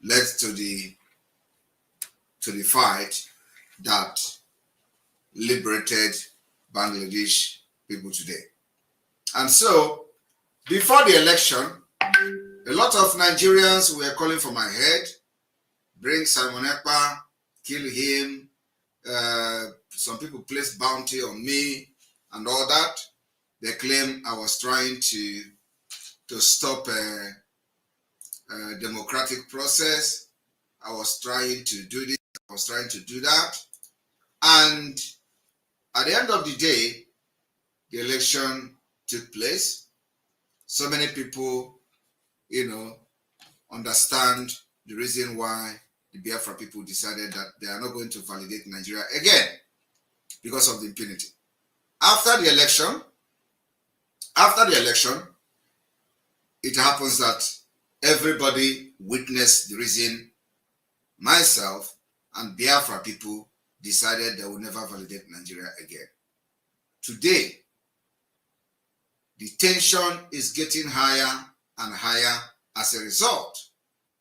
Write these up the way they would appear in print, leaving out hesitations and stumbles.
led to the fight that liberated Bangladesh people today. And so, before the election, a lot of Nigerians were calling for my head, bring Simon Ekpa, kill him. Some people placed bounty on me and all that. They claim I was trying to stop a democratic process. I was trying to do this, I was trying to do that. And at the end of the day, the election took place. So many people, understand the reason why the Biafra people decided that they are not going to validate Nigeria again because of the impunity. After the election, it happens that everybody witnessed the reason myself and Biafra people decided they will never validate Nigeria again. Today, the tension is getting higher and higher as a result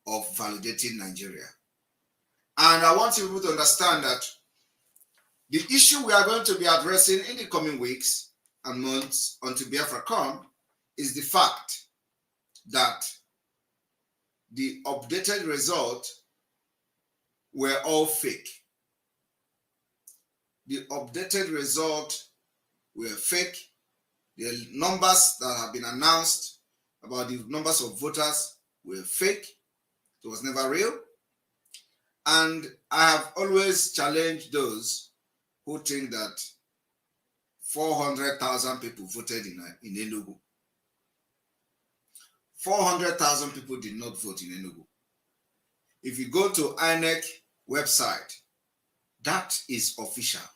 of validating Nigeria. And I want people to understand that the issue we are going to be addressing in the coming weeks and months until Biafra come is the fact that the updated results were all fake. The updated results were fake. The numbers that have been announced about the numbers of voters were fake. It was never real. And I have always challenged those who think that 400,000 people voted in Enugu. 400,000 people did not vote in Enugu. If you go to INEC website, that is official.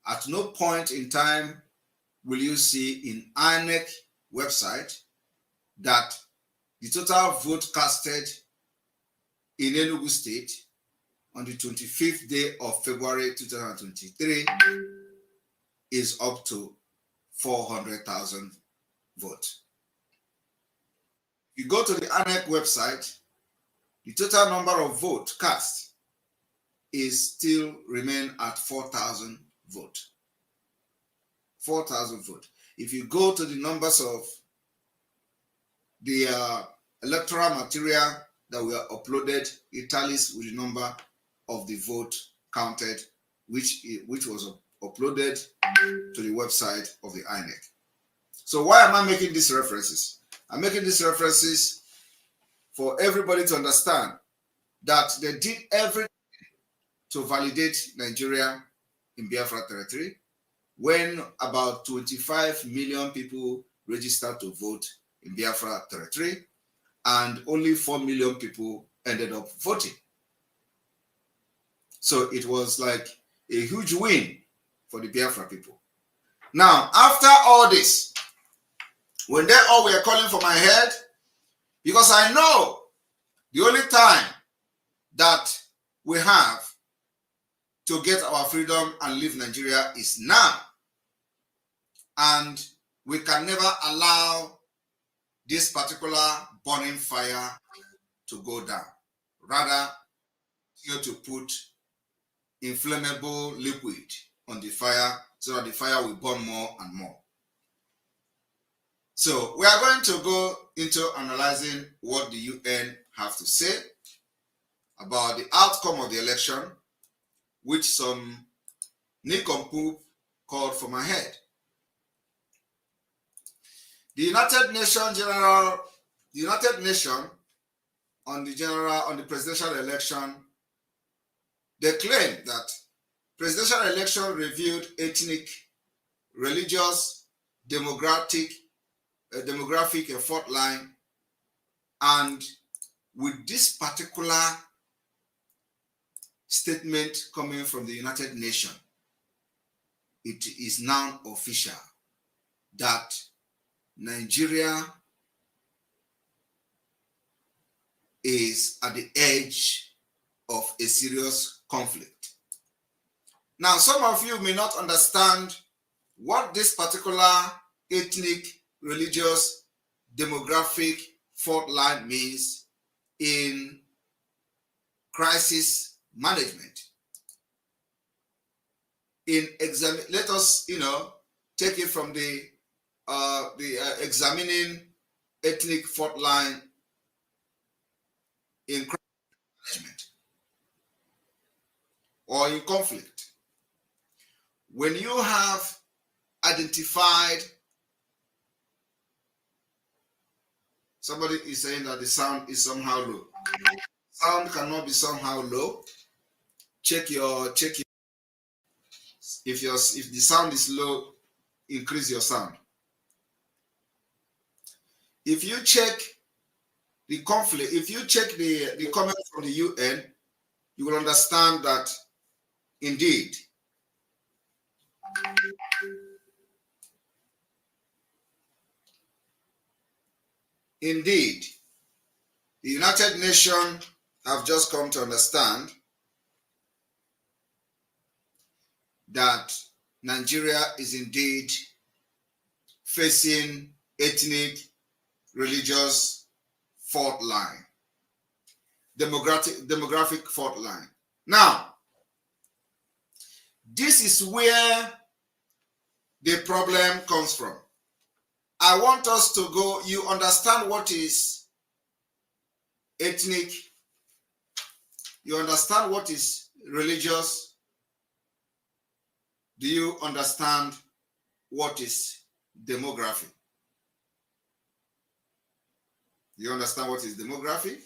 At no point in time will you see in INEC website that the total vote casted in Enugu State on the 25th day of February 2023 is up to 400,000 votes. If you go to the INEC website, the total number of votes cast is still remain at 4,000 votes. 4,000 votes. If you go to the numbers of the electoral material that were uploaded, it tallies with the number of the vote counted, which was uploaded to the website of the INEC. So why am I making these references? I'm making these references for everybody to understand that they did everything to validate Nigeria in Biafra territory when about 25 million people registered to vote in Biafra territory and only 4 million people ended up voting. So it was like a huge win for the Biafra people. Now, after all this, when they all were calling for my head, because I know the only time that we have to get our freedom and leave Nigeria is now. And we can never allow this particular burning fire to go down. Rather, you have to put inflammable liquid on the fire so that the fire will burn more and more. So we are going to go into analyzing what the UN have to say about the outcome of the election, which some nincompoop called for my head. The United Nations on the presidential election, they claim that presidential election reviewed ethnic, religious, demographic fault line, and with this particular statement coming from the United Nations, it is now official that Nigeria is at the edge of a serious conflict. Now, some of you may not understand what this particular ethnic, religious, demographic fault line means in crisis management. Let us, take it from the examining ethnic fault line in crisis management or in conflict. When you have identified, somebody is saying that the sound is somehow low. Sound cannot be somehow low. Check your if the sound is low, increase your sound. If you check the conflict, if you check the comment from the UN, you will understand that indeed the United Nations have just come to understand that Nigeria is indeed facing ethnic, religious fault line, demographic fault line. Now, this is where the problem comes from. I want us to go, you understand what is ethnic, you understand what is religious, do you understand what is demographic? You understand what is demographic?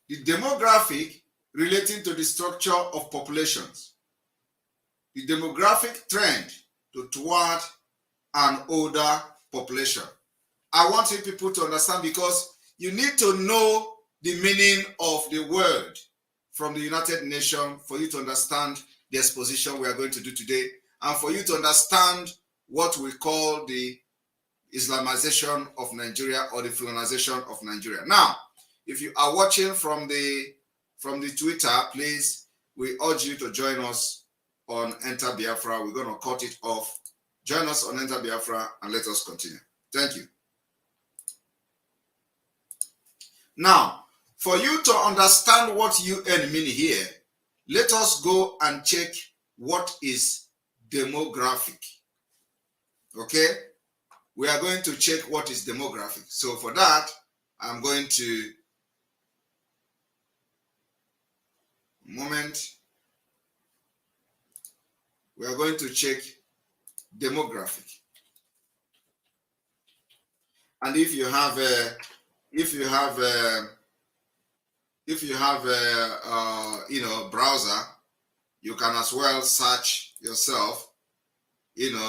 The demographic relating to the structure of populations. The demographic trend toward an older population. I want you people to understand, because you need to know the meaning of the word from the United Nations for you to understand the exposition we are going to do today, and for you to understand what we call the Islamization of Nigeria or the Fulanization of Nigeria. Now, if you are watching from the Twitter, please, we urge you to join us on Enter Biafra. We're going to cut it off. Join us on Enter Biafra and let us continue. Thank you. Now, for you to understand what UN mean here, let us go and check what is demographic. Okay? We are going to check what is demographic. So for that, I'm going to, we are going to check demographic. And if you have a browser, you can as well search yourself, the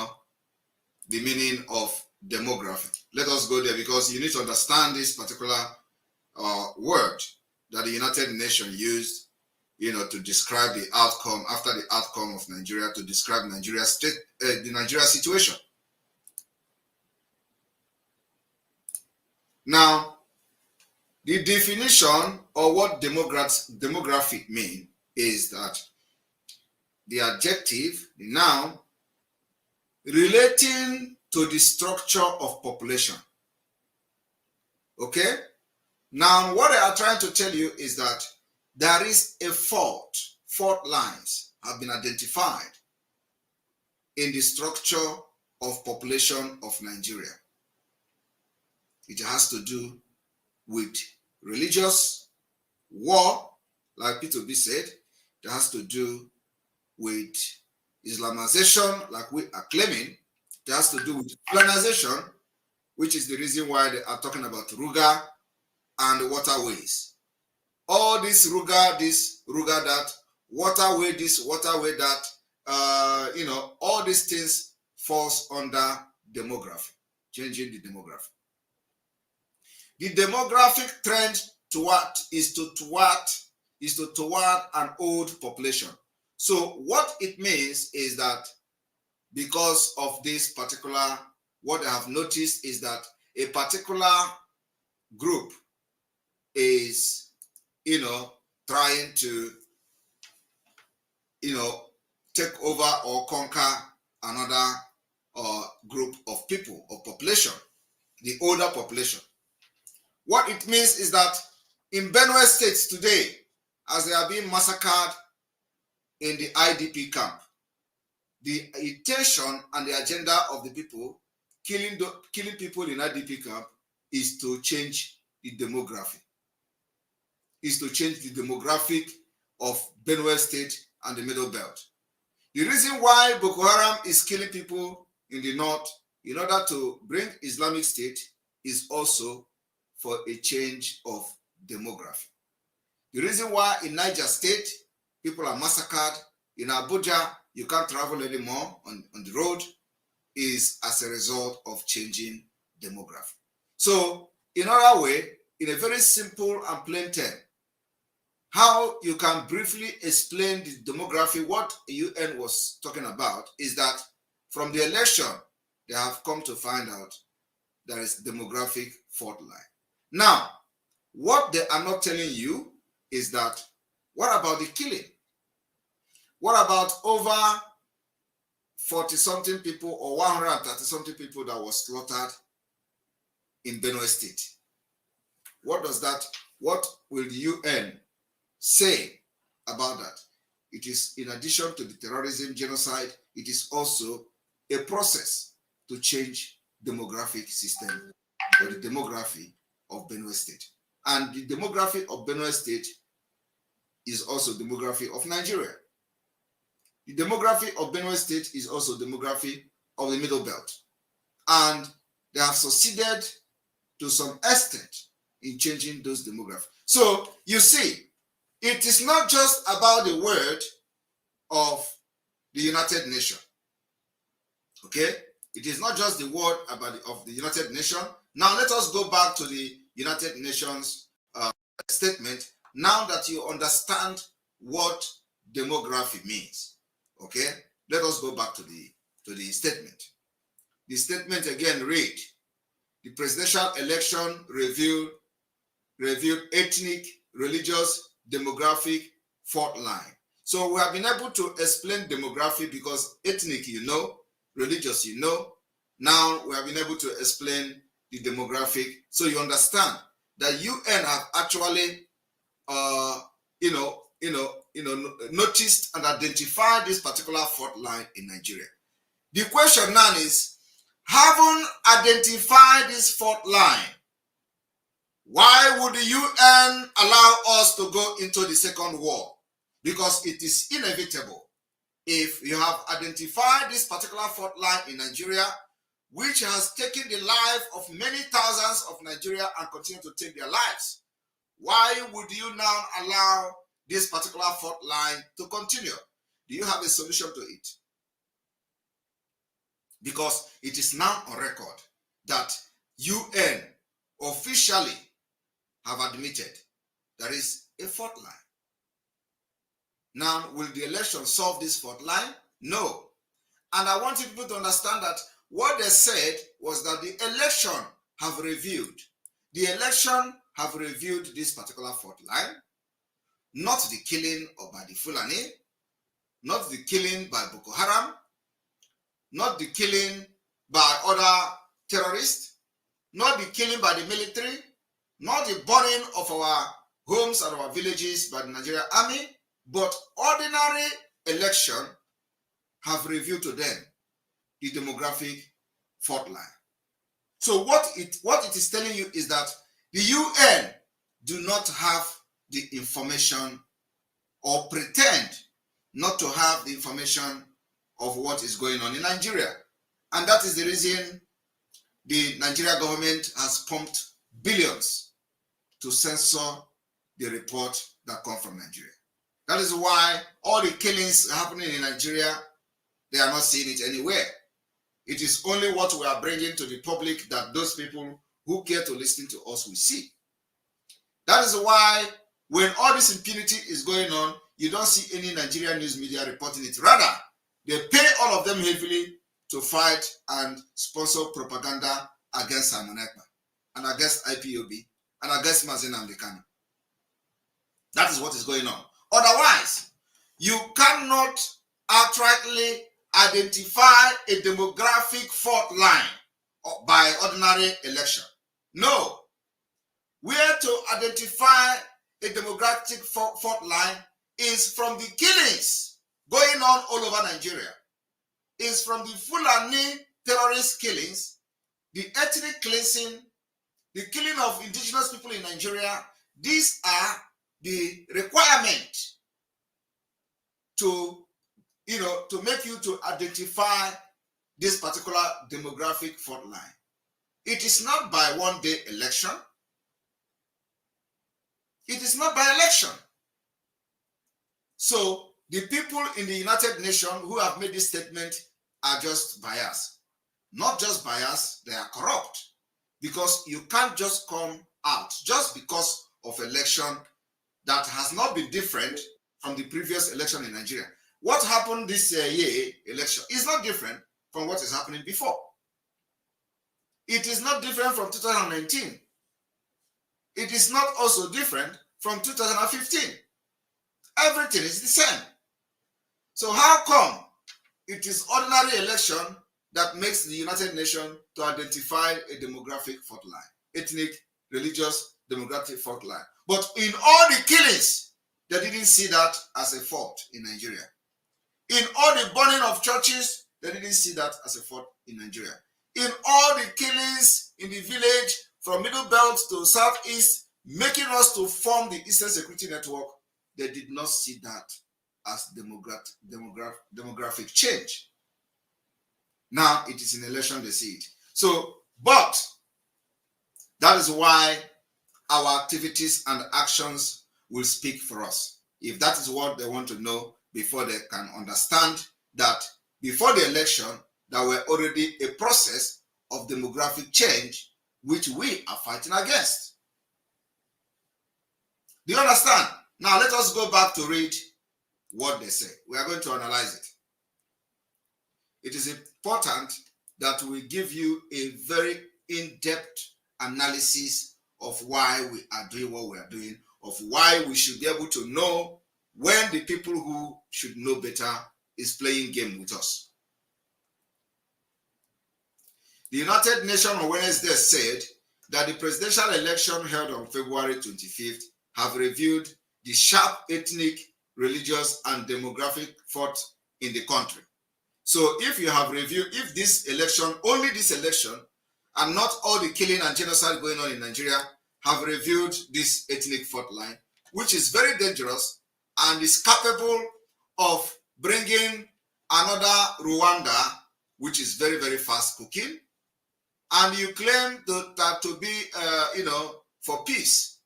meaning of demographic. Let us go there, because you need to understand this particular word that the United Nations used, to describe the outcome, after the outcome of Nigeria, to describe Nigeria's state, the Nigeria situation. Now, the definition or what demographic mean is that the adjective, the noun, relating to the structure of population. Okay? Now, what I am trying to tell you is that there is a fault lines have been identified in the structure of population of Nigeria. It has to do with religious war, like P2B said. It has to do with Islamization, like we are claiming. It has to do with colonization, which is the reason why they are talking about Ruga and the waterways. All this Ruga, that, waterway this, waterway that, all these things falls under demography, changing the demography. The demographic trend is toward an old population. So what it means is that because of this particular, what I have noticed is that a particular group is, trying to, take over or conquer another group of people or population, the older population. What it means is that in Benue State today, as they are being massacred in the IDP camp, the intention and the agenda of the people killing people in IDP camp is to change the demography. Is to change the demographic of Benue State and the Middle Belt. The reason why Boko Haram is killing people in the north in order to bring Islamic State is also for a change of demography. The reason why in Niger State people are massacred, in Abuja you can't travel anymore on the road, is as a result of changing demography. So in other way, in a very simple and plain term, how you can briefly explain the demography, what UN was talking about, is that from the election, they have come to find out there is demographic fault line. Now, what they are not telling you is that, what about the killing? What about over 40-something people or 130-something people that was slaughtered in Benue State? What does that, what will the UN say about that? It is, in addition to the terrorism, genocide, it is also a process to change demographic system or the demography of Benue State. And the demography of Benue State is also demography of Nigeria. The demography of Benue State is also demography of the Middle Belt. And they have succeeded to some extent in changing those demographics. So you see, it is not just about the word of the United Nations. Okay? It is not just the word of the United Nations. Now let us go back to the United Nations statement, now that you understand what demography means. Okay? Let us go back to the statement. The statement again read, the presidential election revealed ethnic, religious, demographic fault line. So we have been able to explain demography because ethnic, you know, religious, you know. Now we have been able to explain the demographic, so you understand that UN have actually, noticed and identified this particular fault line in Nigeria. The question now is, having identified this fault line, why would the UN allow us to go into the second war? Because it is inevitable. If you have identified this particular fault line in Nigeria, which has taken the life of many thousands of Nigeria and continue to take their lives, why would you now allow this particular fault line to continue? Do you have a solution to it? Because it is now on record that UN officially have admitted there is a fault line. Now, will the election solve this fault line? No. And I want people to understand that what they said was that the election have reviewed. The election have reviewed this particular fault line, not the killing of by the Fulani, not the killing by Boko Haram, not the killing by other terrorists, not the killing by the military, not the burning of our homes and our villages by the Nigerian army, but ordinary election have revealed to them the demographic fault line. So what it is telling you is that the UN do not have the information or pretend not to have the information of what is going on in Nigeria. And that is the reason the Nigeria government has pumped billions to censor the report that come from Nigeria. That is why all the killings happening in Nigeria, they are not seeing it anywhere. It is only what we are bringing to the public that those people who care to listen to us will see. That is why when all this impunity is going on, you don't see any Nigerian news media reporting it. Rather, they pay all of them heavily to fight and sponsor propaganda against Simon Ekpa and against IPOB and against Mazen Amdekano. That is what is going on. Otherwise, you cannot outrightly identify a demographic fault line by ordinary election. No. to identify a demographic fault line is from the killings going on all over Nigeria. Is from the Fulani terrorist killings, the ethnic cleansing, the killing of indigenous people in Nigeria. These are the requirement to, to make you to identify this particular demographic fault line. It is not by one-day election. It is not by election. So the people in the United Nations who have made this statement are just biased. Not just biased, they are corrupt. Because you can't just come out just because of election that has not been different from the previous election in Nigeria. What happened this year election is not different from what is happening before. It is not different from 2019. It is not also different from 2015. Everything is the same. So how come it is ordinary election that makes the United Nations to identify a demographic fault line, ethnic, religious, demographic fault line? But in all the killings, they didn't see that as a fault in Nigeria. In all the burning of churches, they didn't see that as a fault in Nigeria. In all the killings in the village from Middle Belt to Southeast, making us to form the Eastern Security Network, they did not see that as demographic change. Now it is in election they see it. So, but that is why our activities and actions will speak for us. If that is what they want to know before they can understand that before the election, there were already a process of demographic change which we are fighting against. Do you understand? Now let us go back to read what they say. We are going to analyze it. It is important that we give you a very in-depth analysis of why we are doing what we are doing, of why we should be able to know when the people who should know better is playing game with us. The United Nations on Wednesday said that the presidential election held on February 25th have revealed the sharp ethnic, religious, and demographic fault in the country. So if you have reviewed, if this election, only this election, and not all the killing and genocide going on in Nigeria, have revealed this ethnic fault line, which is very dangerous and is capable of bringing another Rwanda, which is very, very fast cooking, and you claim that to be, for peace.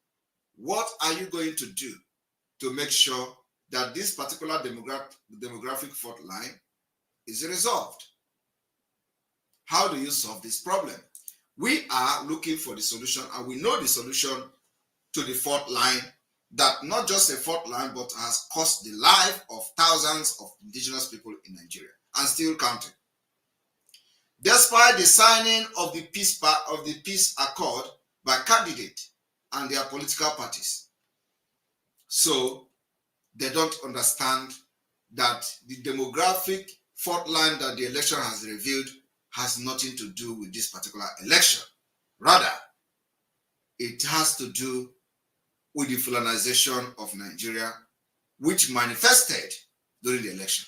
What are you going to do to make sure that this particular demographic fault line is resolved? How do you solve this problem? We are looking for the solution, and we know the solution to the fault line, that not just a fault line, but has cost the life of thousands of indigenous people in Nigeria and still counting. Despite the signing of the peace accord by candidates and their political parties. So they don't understand that the demographic fault line that the election has revealed has nothing to do with this particular election. Rather, it has to do with the Fulanization of Nigeria, which manifested during the election.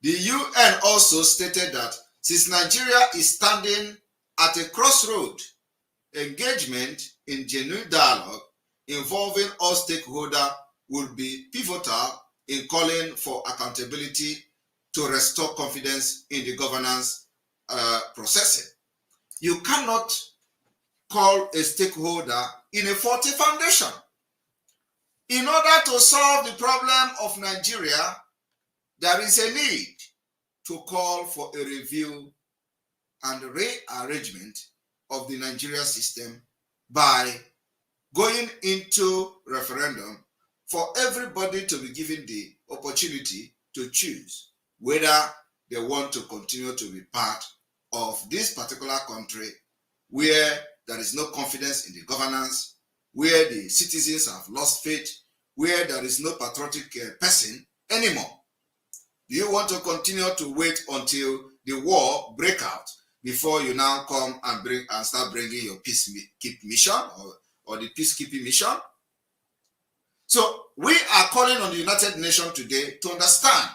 The UN also stated that since Nigeria is standing at a crossroad, engagement in genuine dialogue involving all stakeholders will be pivotal in calling for accountability to restore confidence in the governance processing. You cannot call a stakeholder in a faulty foundation. In order to solve the problem of Nigeria, there is a need to call for a review and rearrangement of the Nigeria system by going into referendum for everybody to be given the opportunity to choose whether they want to continue to be part of this particular country where there is no confidence in the governance, where the citizens have lost faith, where there is no patriotic person anymore. Do you want to continue to wait until the war breaks out before you now come and start bringing your peacekeeping mission or the peacekeeping mission. So we are calling on the United Nations today to understand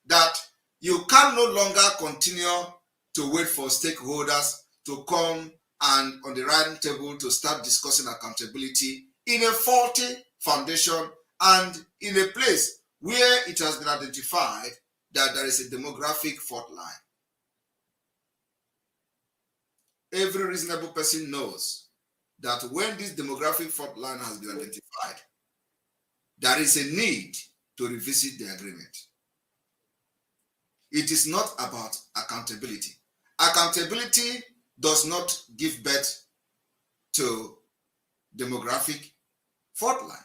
that you can no longer continue to wait for stakeholders to come and on the round table to start discussing accountability in a faulty foundation and in a place where it has been identified that there is a demographic fault line. Every reasonable person knows that when this demographic fault line has been identified, there is a need to revisit the agreement. It is not about accountability. Accountability does not give birth to demographic fault line.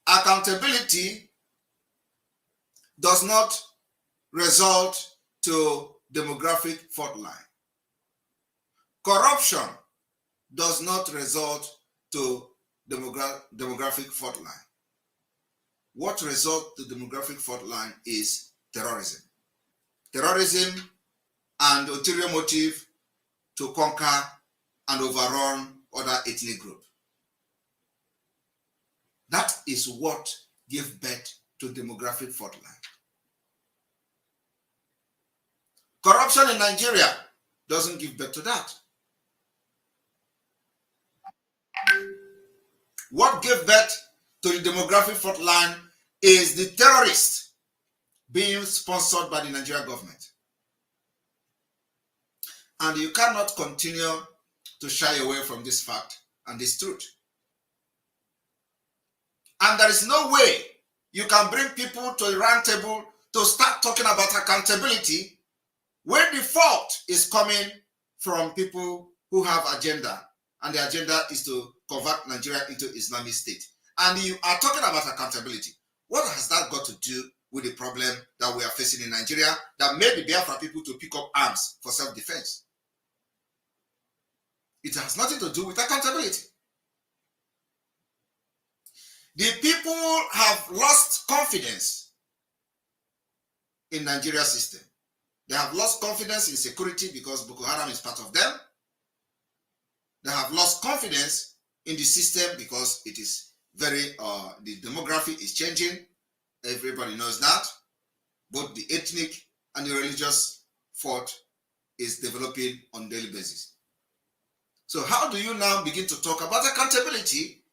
Accountability does not result to demographic fault line. Corruption does not result to demographic fault line. What results to demographic fault line is terrorism. Terrorism and ulterior motive to conquer and overrun other ethnic groups. That is what gives birth to demographic fault line. Corruption in Nigeria doesn't give birth to that. What gave birth to the demographic fault line is the terrorists being sponsored by the Nigerian government. And you cannot continue to shy away from this fact and this truth. And there is no way you can bring people to a round table to start talking about accountability when the fault is coming from people who have agenda, and the agenda is to convert Nigeria into Islamic State. And you are talking about accountability. What has that got to do with the problem that we are facing in Nigeria that made the Biafra people to pick up arms for self-defense? It has nothing to do with accountability. The people have lost confidence in Nigeria system. They have lost confidence in security because Boko Haram is part of them. They have lost confidence in the system because it is very, the demography is changing. Everybody knows that. Both the ethnic and the religious fault is developing on a daily basis. So how do you now begin to talk about accountability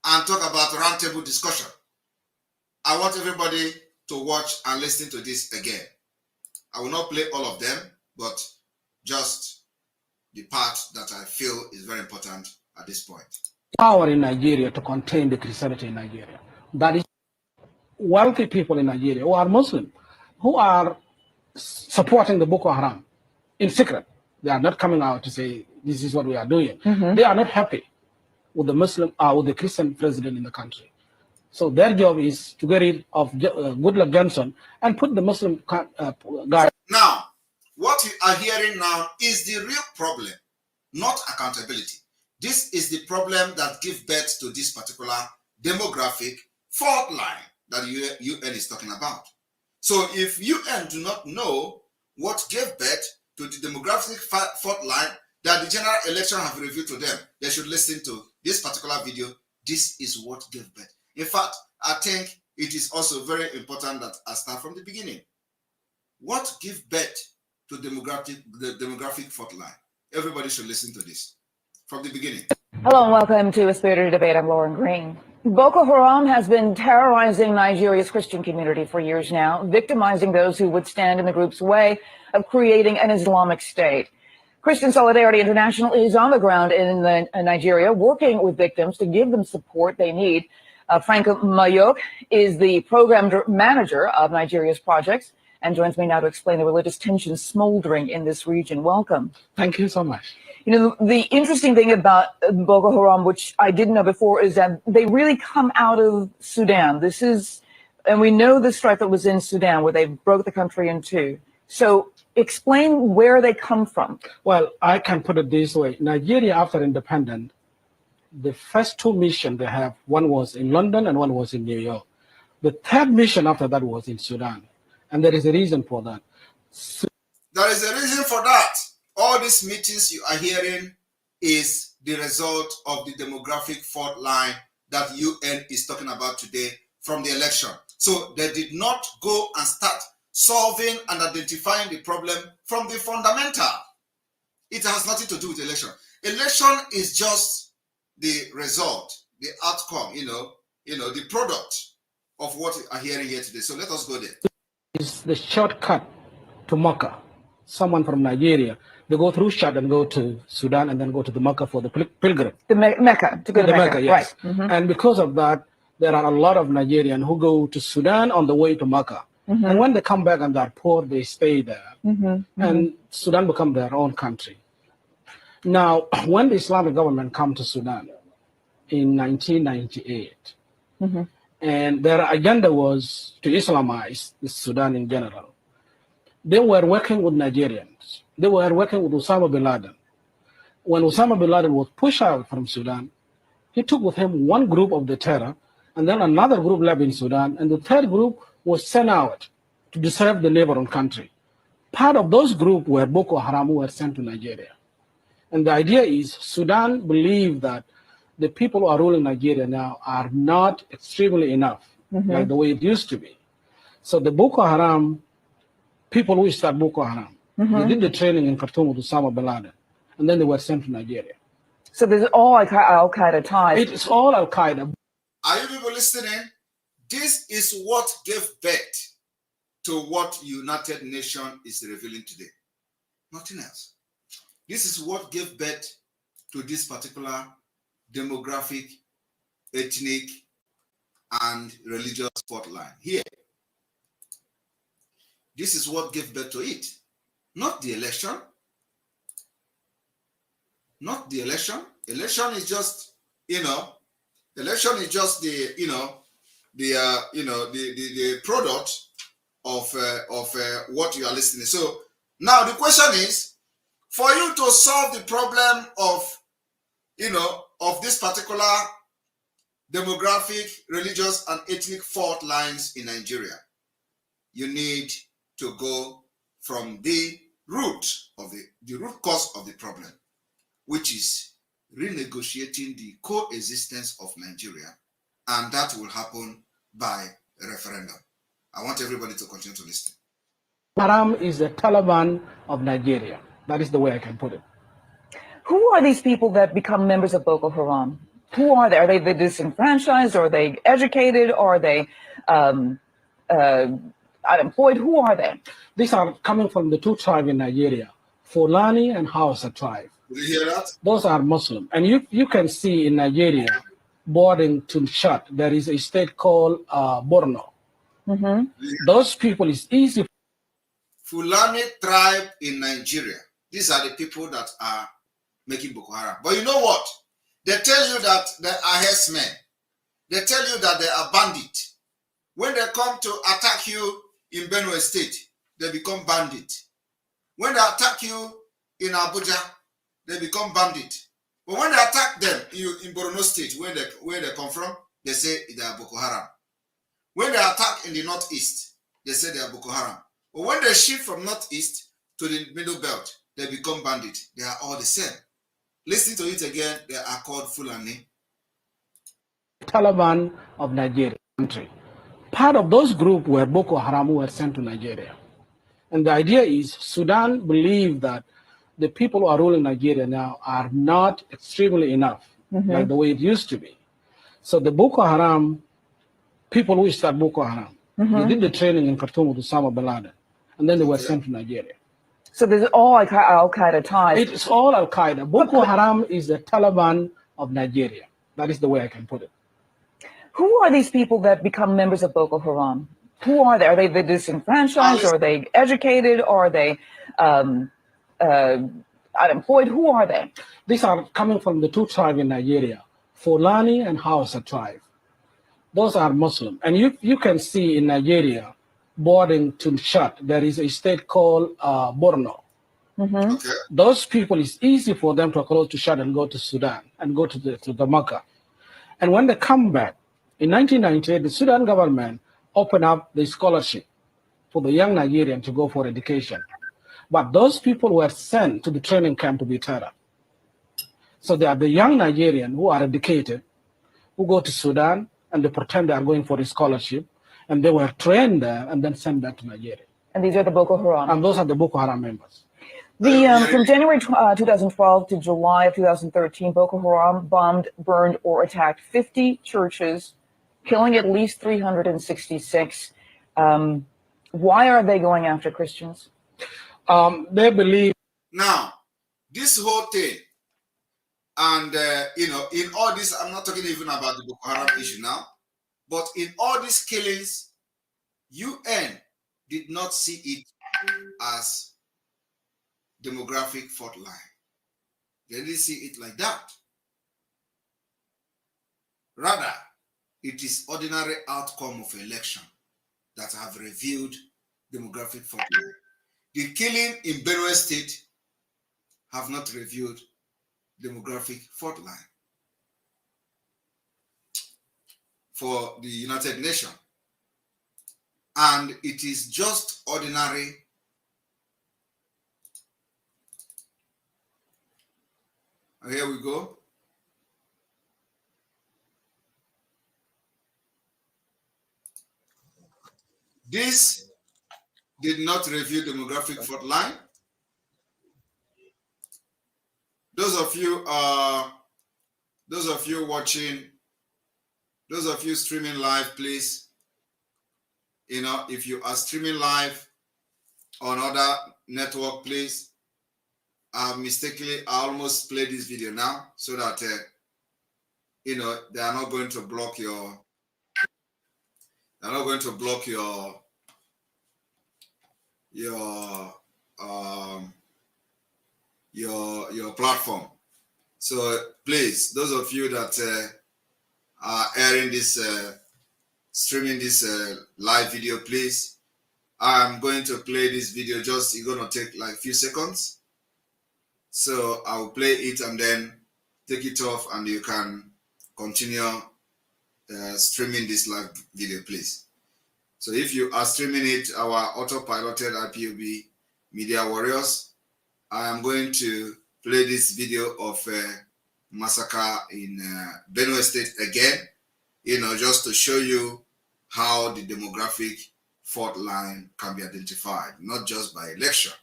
and talk about roundtable discussion? I want everybody to watch and listen to this again. I will not play all of them, but just the part that I feel is very important at this point. Power in Nigeria to contain the Christianity in Nigeria. That is wealthy people in Nigeria who are Muslim, who are supporting the Boko Haram in secret. They are not coming out to say, this is what we are doing. They are not happy with the Muslim, with the Christian president in the country. So their job is to get rid of Goodluck Johnson and put the Muslim guy. Now, what you are hearing now is the real problem, not accountability. This is the problem that gives birth to this particular demographic fault line that UN is talking about. So if UN do not know what gave birth to the demographic fault line that the general election have revealed to them, they should listen to this particular video. This is what gave birth. In fact, I think it is also very important that I start from the beginning. What gave birth to the demographic fault line? Everybody should listen to this from the beginning. Hello and welcome to A Spirited Debate. I'm Lauren Green. Boko Haram has been terrorizing Nigeria's Christian community for years now, victimizing those who would stand in the group's way of creating an Islamic State. Christian Solidarity International is on the ground in Nigeria, working with victims to give them support they need. Frank Mayok is the program manager of Nigeria's projects and joins me now to explain the religious tensions smoldering in this region. Welcome. Thank you so much. You know, the interesting thing about Boko Haram, which I didn't know before, is that they really come out of Sudan. This is, and we know the strife that was in Sudan, where they broke the country in two. So explain where they come from. Well, I can put it this way. Nigeria, after independence, the first two missions they have, one was in London and one was in New York. The third mission after that was in Sudan. And there is a reason for that. There is a reason for that. All these meetings you are hearing is the result of the demographic fault line that UN is talking about today from the election. So they did not go and start solving and identifying the problem from the fundamental. It has nothing to do with election. Election is just the result, the outcome, the product of what we are hearing here today. So let us go there. It's the shortcut to Makkah. Someone from Nigeria, they go through Chad and go to Sudan and then go to the Makkah for the pilgrim. The Mecca, to go to Mecca, yes. Right. Mm-hmm. And because of that, there are a lot of Nigerians who go to Sudan on the way to Makkah. Mm-hmm. And when they come back and they're poor, they stay there. Mm-hmm. And Sudan become their own country. Now, when the Islamic government come to Sudan in 1998, and their agenda was to Islamize the Sudan in general, they were working with Nigerians. They were working with Osama bin Laden. When Osama bin Laden was pushed out from Sudan, he took with him one group of the terror, and then another group left in Sudan, and the third group was sent out to disturb the neighboring country. Part of those groups were Boko Haram, who were sent to Nigeria. And the idea is Sudan believed that the people who are ruling Nigeria now are not extremely enough, like the way it used to be. So the Boko Haram, people who start Boko Haram, they did the training in Khartoum with Osama bin Laden, and then they were sent to Nigeria. So there's all Al-Qaeda ties. It's all Al-Qaeda. Are you people listening? This is what gave birth to what United Nations is revealing today. Nothing else. This is what gave birth to this particular demographic, ethnic, and religious fault line. Here, this is what gave birth to it. Not the election. Not the election. Election is just, election is just the, the product of what you are listening. So now the question is, for you to solve the problem of, of this particular demographic, religious, and ethnic fault lines in Nigeria, you need to go from the root of the root cause of the problem, which is renegotiating the coexistence of Nigeria, and that will happen by a referendum. I want everybody to continue to listen. Haram is the Taliban of Nigeria. That is the way I can put it. Who are these people that become members of Boko Haram? Who are they? Are they disenfranchised? Or are they educated? Or are they unemployed? Who are they? These are coming from the two tribes in Nigeria, Fulani and Hausa tribe. Did you hear that? Those are Muslim. And you can see in Nigeria, bordering to Chad, there is a state called Borno. Those people is easy. Fulani tribe in Nigeria. These are the people that are making Boko Haram. But you know what? They tell you that they are herdsmen. They tell you that they are bandits. When they come to attack you in Benue State, they become bandits. When they attack you in Abuja, they become bandits. But when they attack them in Borno State, where they come from, they say they are Boko Haram. When they attack in the Northeast, they say they are Boko Haram. But when they shift from Northeast to the Middle Belt, they become bandits. They are all the same. Listen to it again. They are called Fulani. Taliban of Nigeria country. Part of those groups were Boko Haram, who were sent to Nigeria. And the idea is Sudan believed that the people who are ruling Nigeria now are not extremely enough, like the way it used to be. So the Boko Haram, people who start Boko Haram, they did the training in Khartoum with Osama bin Laden, and then they were sent to Nigeria. So there's all Al-Qaeda ties. It's all Al-Qaeda. Boko Haram is the Taliban of Nigeria. That is the way I can put it. Who are these people that become members of Boko Haram? Who are they? Are they disenfranchised? Or are they educated? Or are they unemployed? Who are they? These are coming from the two tribes in Nigeria, Fulani and Hausa tribe. Those are Muslim. And you can see in Nigeria, bordering to Chad, there is a state called Borno. Those people, it's easy for them to cross to Chad and go to Sudan and go to the Makkah. And when they come back, in 1998, the Sudan government opened up the scholarship for the young Nigerian to go for education. But those people were sent to the training camp to be terror. So they are the young Nigerian who are educated, who go to Sudan and they pretend they are going for a scholarship, and they were trained there and then sent back to Nigeria. And these are the Boko Haram. And those are the Boko Haram members. From January 2012 to July of 2013, Boko Haram bombed, burned, or attacked 50 churches, killing at least 366. Why are they going after Christians? They believe. Now, this whole thing, and in all this, I'm not talking even about the Boko Haram issue now, but in all these killings, UN did not see it as demographic fault line. They didn't see it like that. Rather, it is ordinary outcome of election that have revealed demographic fault line. The killing in Benue State have not revealed demographic fault line for the United Nations. And it is just ordinary here we go. This did not review demographic fault line. Those of you watching, those of you streaming live, please, if you are streaming live on other network, please, I almost played this video now so that they are not going to block your your platform. So please, those of you that are airing this streaming this live video, please, I'm going to play this video. Just it's gonna take like a few seconds, so I'll play it and then take it off, and you can continue streaming this live video, please. So if you are streaming it, our autopiloted IPOB Media Warriors, I am going to play this video of massacre in Benue State again, just to show you how the demographic fault line can be identified, not just by election.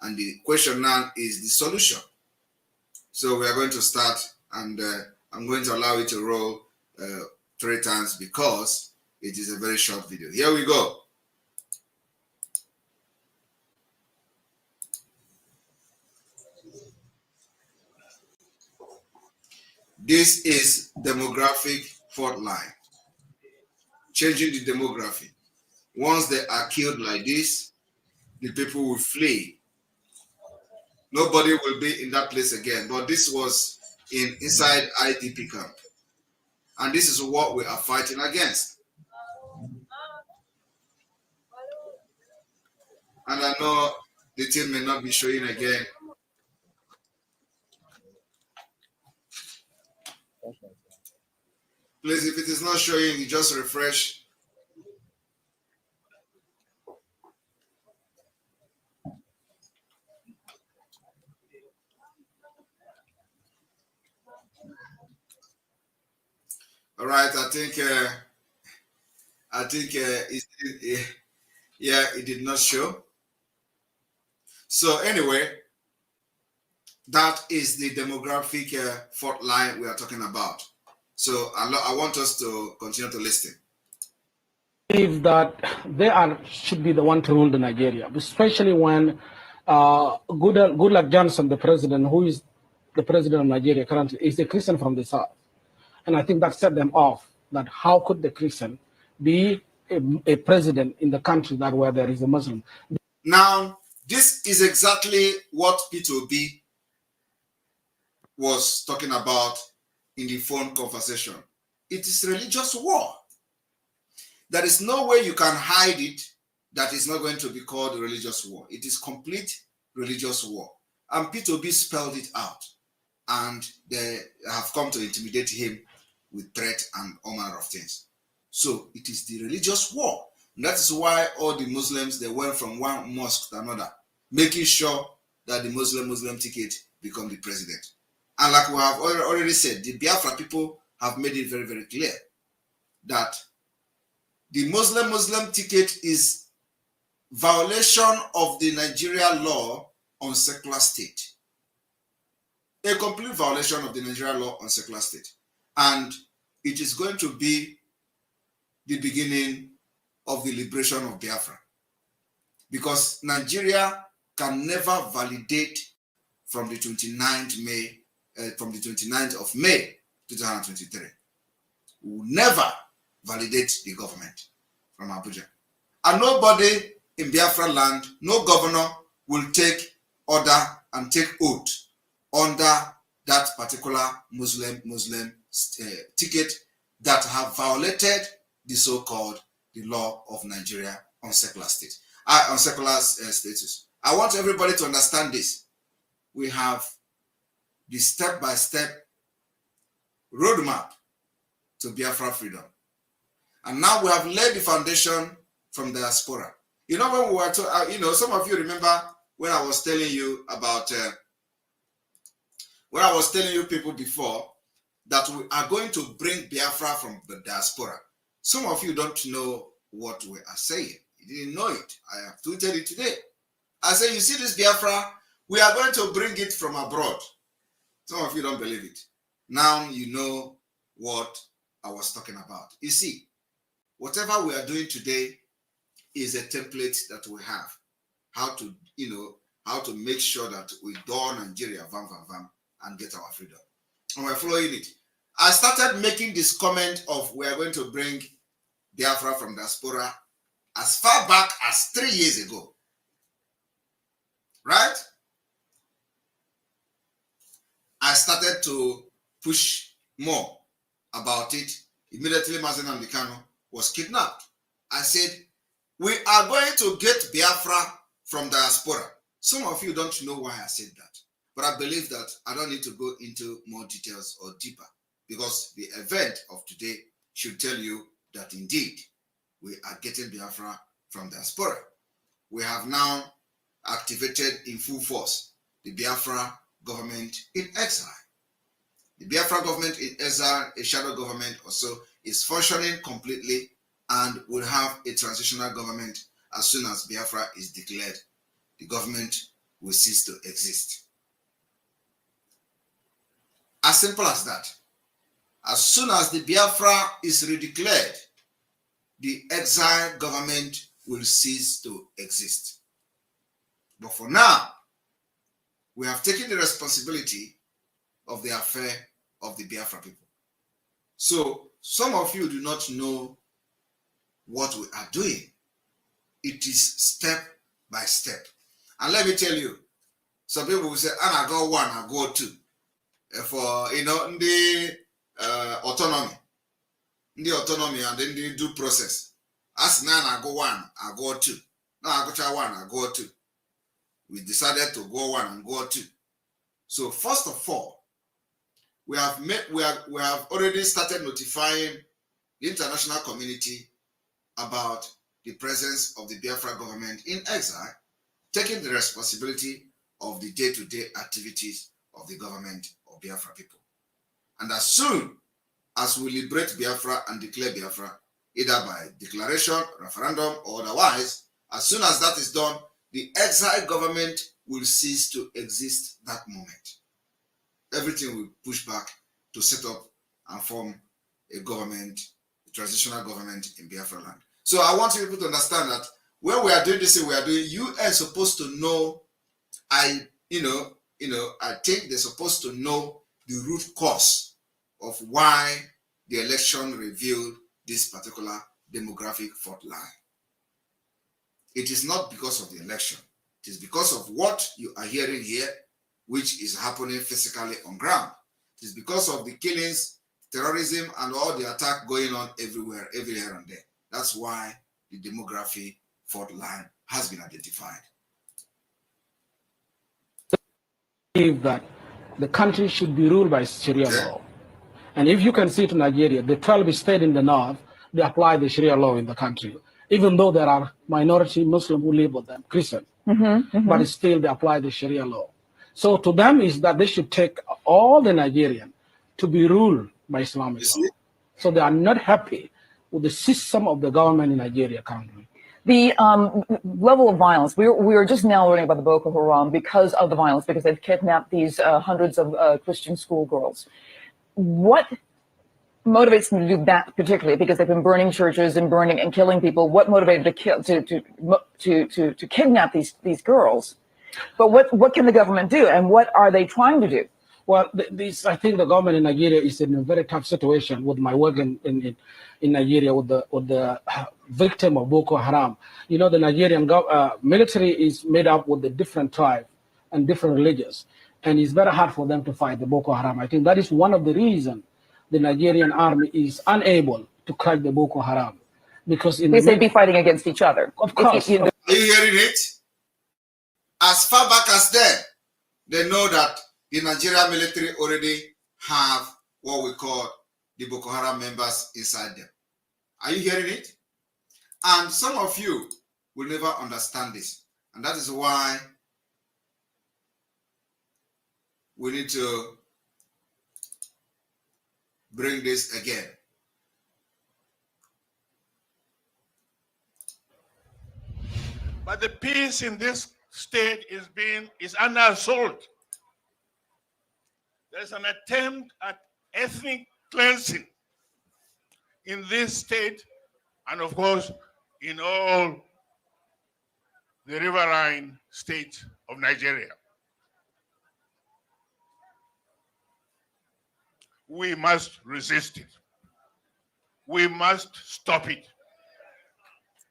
And the question now is the solution. So we are going to start, and I'm going to allow it to roll 3 times because it is a very short video. Here we go. This is demographic fault line. Changing the demography. Once they are killed like this, the people will flee. Nobody will be in that place again. But this was inside IDP camp. And this is what we are fighting against. And I know the team may not be showing again. Please, if it is not showing, you just refresh. All right, I think it did not show. So anyway, that is the demographic fault line we are talking about. So I want us to continue to listen. Believe that they should be the one to rule the Nigeria, especially when Goodluck Johnson, the president, who is the president of Nigeria currently, is a Christian from the south. And I think that set them off, that how could the Christian be a president in the country where there is a Muslim? Now, this is exactly what P2B was talking about in the phone conversation. It is religious war. There is no way you can hide it that is not going to be called religious war. It is complete religious war. And P2B spelled it out. And they have come to intimidate him with threat and all manner of things. So it is the religious war. And that is why all the Muslims, they went from one mosque to another, making sure that the Muslim ticket become the president. And like we have already said, the Biafra people have made it very, very clear that the Muslim ticket is violation of the Nigeria law on secular state. A complete violation of the Nigeria law on secular state. And it is going to be the beginning of the liberation of Biafra. Because Nigeria can never validate from the 29th of May 2023. We will never validate the government from Abuja. And nobody in Biafra land, no governor will take order and take oath under that particular Muslim ticket that have violated the so-called the law of Nigeria on secular state, on secular status. I want everybody to understand this. We have the step-by-step roadmap to Biafra freedom. And now we have laid the foundation from the diaspora. You know, when we were some of you remember when I was telling you about, when I was telling you people before that we are going to bring Biafra from the diaspora. Some of you don't know what we are saying. You didn't know it. I have tweeted it today. I say, you see this Biafra, we are going to bring it from abroad. Some of you don't believe it. Now you know what I was talking about. You see, whatever we are doing today is a template that we have. How to, how to make sure that we door Nigeria, and get our freedom. And we're following it. I started making this comment of we are going to bring Biafra from diaspora as far back as 3 years ago. Right? I started to push more about it. Immediately, Mazen Amdekano was kidnapped. I said, we are going to get Biafra from diaspora. Some of you don't know why I said that. But I believe that I don't need to go into more details or deeper, because the event of today should tell you that indeed we are getting Biafra from diaspora. We have now activated in full force the Biafra government in exile. The Biafra government in exile, a shadow government also, is functioning completely and will have a transitional government as soon as Biafra is declared. The government will cease to exist. As simple as that. As soon as the Biafra is redeclared, the exile government will cease to exist. But for now, we have taken the responsibility of the affair of the Biafra people. So some of you do not know what we are doing. It is step by step. And let me tell you, some people will say, I go one, I go two. For, the autonomy and then the due process. As now I go one, I go two. Now I go try one, I go two. We decided to go one and go two. So first of all, we have already started notifying the international community about the presence of the Biafra government in exile, taking the responsibility of the day-to-day activities of the government of Biafra people. And as soon as we liberate Biafra and declare Biafra, either by declaration, referendum, or otherwise, as soon as that is done, the exile government will cease to exist that moment. Everything will push back to set up and form a government, a transitional government in Biafra land. So I want people to understand that when we are doing this, you are supposed to know, I think they're supposed to know the root cause of why the election revealed this particular demographic fault line. It is not because of the election. It is because of what you are hearing here, which is happening physically on ground. It is because of the killings, terrorism, and all the attack going on everywhere, every here and there. That's why the demographic fault line has been identified. That the country should be ruled by Sharia law. And if you can see to Nigeria, the 12 states in the north, they apply the Sharia law in the country. even though there are minority Muslim who live with them, Christian, but still they apply the Sharia law. So to them is that they should take all the Nigerian to be ruled by Islamic law. So they are not happy with the system of the government in Nigeria currently. The level of violence, we are just now learning about the Boko Haram because of the violence, because they've kidnapped these hundreds of Christian schoolgirls. What motivates them to do that particularly? Because they've been burning churches and burning and killing people. What motivated to kidnap these girls? But what can the government do, and what are they trying to do? Well, I think the government in Nigeria is in a very tough situation. With my work in Nigeria with the victim of Boko Haram, you know, the Nigerian military is made up with the different tribes and different religions, and it's very hard for them to fight the Boko Haram. I think that is one of the reasons the Nigerian army is unable to crack the Boko Haram, because they'd be fighting against each other. Of course. Are you hearing it? As far back as then, they know that the Nigerian military already have what we call the Boko Haram members inside them. Are you hearing it? And some of you will never understand this. And that is why we need to bring this again. But the peace in this state is under assault. There's an attempt at ethnic cleansing in this state, and of course, in all the riverine states of Nigeria. We must resist it. We must stop it.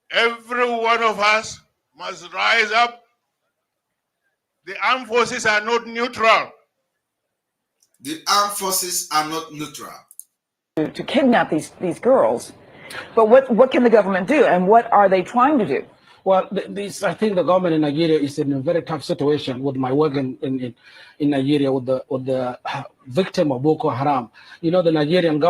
Every one of us must rise up. The armed forces are not neutral. The armed forces are not neutral. To kidnap these girls. But what can the government do, and what are they trying to do? Well, I think the government in Nigeria is in a very tough situation. With my work in Nigeria with the victim of Boko Haram, you know, the Nigerian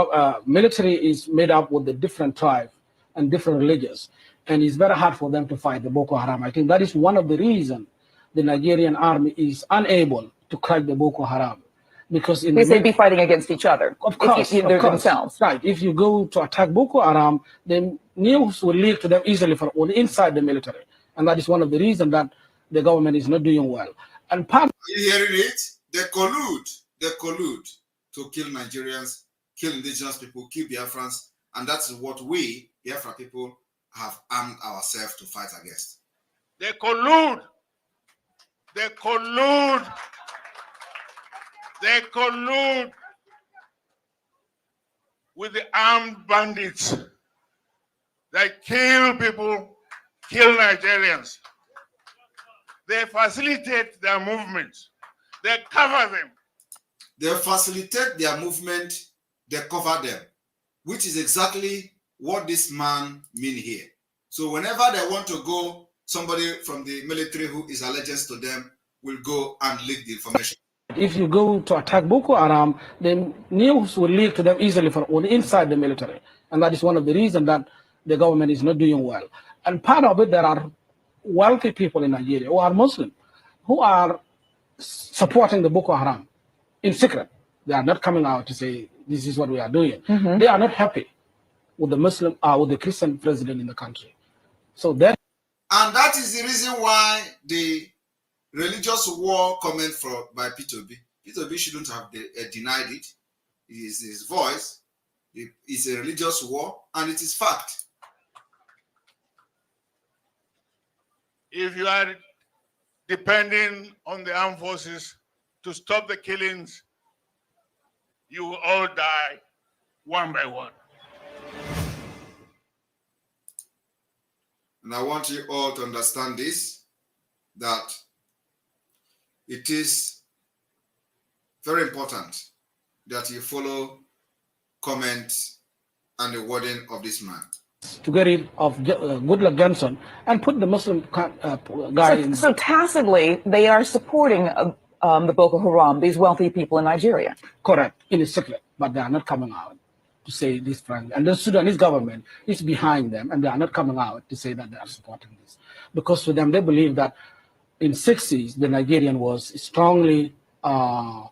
military is made up with the different tribes and different religions, and it's very hard for them to fight the Boko Haram. I think that is one of the reasons the Nigerian army is unable to crack the Boko Haram, because they'd be fighting against each other. Of course, themselves. Right. If you go to attack Boko Haram, then news will leak to them easily from inside the military, and that is one of the reasons that the government is not doing well. And part. Are you hearing it? They collude to kill Nigerians, kill indigenous people, kill Biafrans, and that's what we, Biafra people, have armed ourselves to fight against. They collude. They collude. They collude with the armed bandits that kill people, kill Nigerians. They facilitate their movements. They cover them. They facilitate their movement, they cover them, which is exactly what this man mean here. So whenever they want to go, somebody from the military who is allegiance to them will go and leak the information. If you go to attack Boko Haram, then news will leak to them easily from inside the military, and that is one of the reasons that the government is not doing well. And part of it, there are wealthy people in Nigeria who are Muslim, who are supporting the Boko Haram in secret. They are not coming out to say this is what we are doing. They are not happy with the Muslim with the Christian president in the country. So that, and that is the reason why the religious war comment by P2B. P2B shouldn't have denied it. It is his voice. It's a religious war, and it is fact. If you are depending on the armed forces to stop the killings, you will all die one by one. And I want you all to understand this, that it is very important that you follow comments and the wording of this man. To get rid of Goodluck Johnson and put the Muslim guy in. So tacitly, they are supporting the Boko Haram, these wealthy people in Nigeria. Correct, in a secret, but they are not coming out. to say this frankly. And the Sudanese government is behind them, and they are not coming out to say that they are supporting this. Because for them, they believe that in 60s, the Nigerian was strongly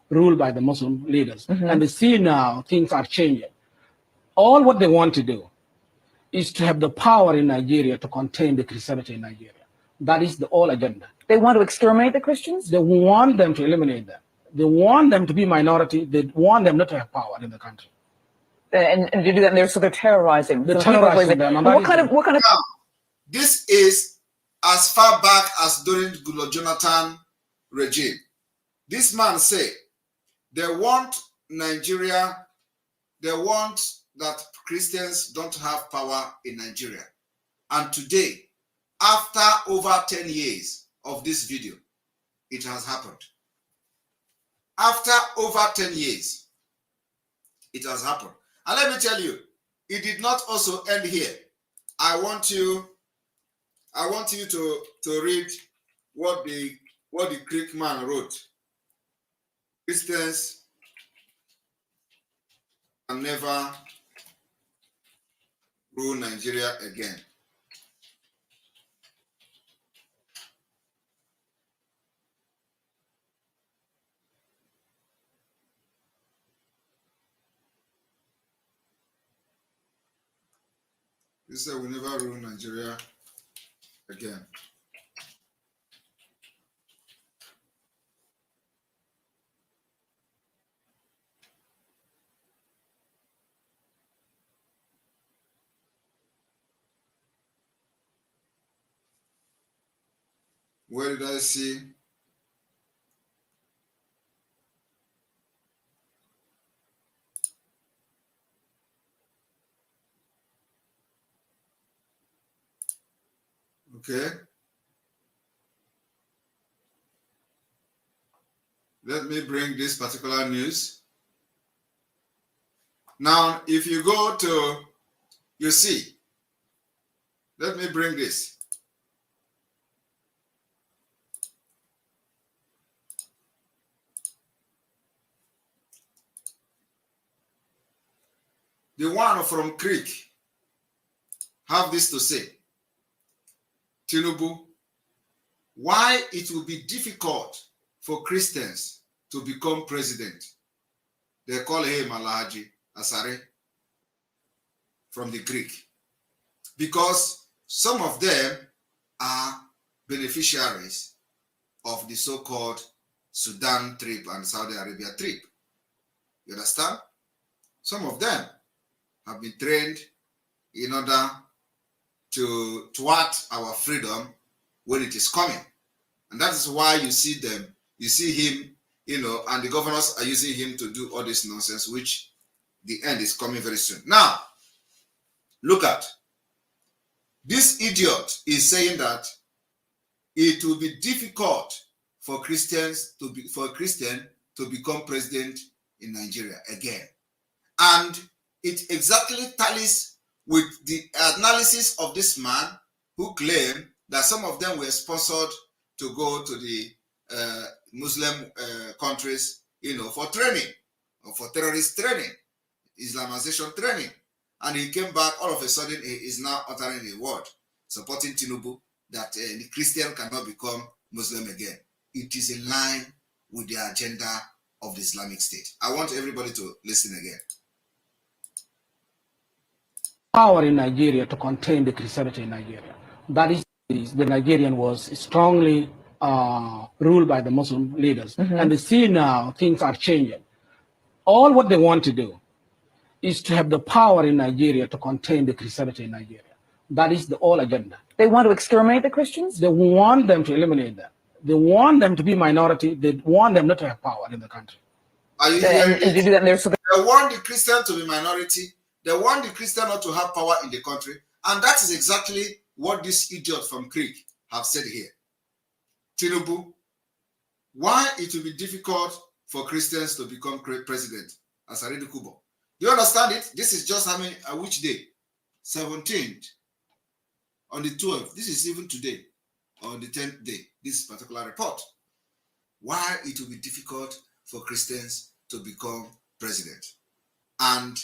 ruled by the Muslim leaders. And they see now things are changing. All what they want to do is to have the power in Nigeria to contain the Christianity in Nigeria. That is the whole agenda. They want to exterminate the Christians? They want them to eliminate them. They want them to be minority. They want them not to have power in the country. And to do that, they're terrorizing. They're terrorizing them. What kind of? Now, this is as far back as during Goodluck Jonathan regime. This man said they want Nigeria, they want that Christians don't have power in Nigeria. And today, after over 10 years of this video, it has happened. After over 10 years, it has happened. And let me tell you, it did not also end here. I want you to read what the Greek man wrote. Christians can never rule Nigeria again. He said we never rule Nigeria again. Where did I see? Okay. Let me bring this particular news. Now, if you go to, you see, let me bring this. The one from Creek have this to say. Tinubu, why it will be difficult for Christians to become president. They call him Alhaji Asare from the Greek. Because some of them are beneficiaries of the so-called Sudan trip and Saudi Arabia trip. You understand? Some of them have been trained in order to thwart our freedom when it is coming. And that is why you see them, you see him, and the governors are using him to do all this nonsense, which the end is coming very soon. Now, look at this idiot is saying that it will be difficult for a Christian to become president in Nigeria again. And it exactly tallies with the analysis of this man who claimed that some of them were sponsored to go to the Muslim countries, for training or for terrorist training, Islamization training. And he came back, all of a sudden, he is now uttering a word supporting Tinubu that the Christian cannot become Muslim again. It is in line with the agenda of the Islamic State. I want everybody to listen again. Power in Nigeria to contain the Christianity in Nigeria. That is, the Nigerian was strongly ruled by the Muslim leaders. And they see now things are changing. All what they want to do is to have the power in Nigeria to contain the Christianity in Nigeria. That is the whole agenda. They want to exterminate the Christians? They want them to eliminate them. They want them to be minority. They want them not to have power in the country. Are you hearing and to do that, they want the Christian to be minority. They want the Christian not to have power in the country. And that is exactly what this idiot from Creek have said here. Tinubu, why it will be difficult for Christians to become president as Aredu Kubo. Do you understand it? This is just which day? 17th. On the 12th. This is even today. On the 10th day. This particular report. Why it will be difficult for Christians to become president. And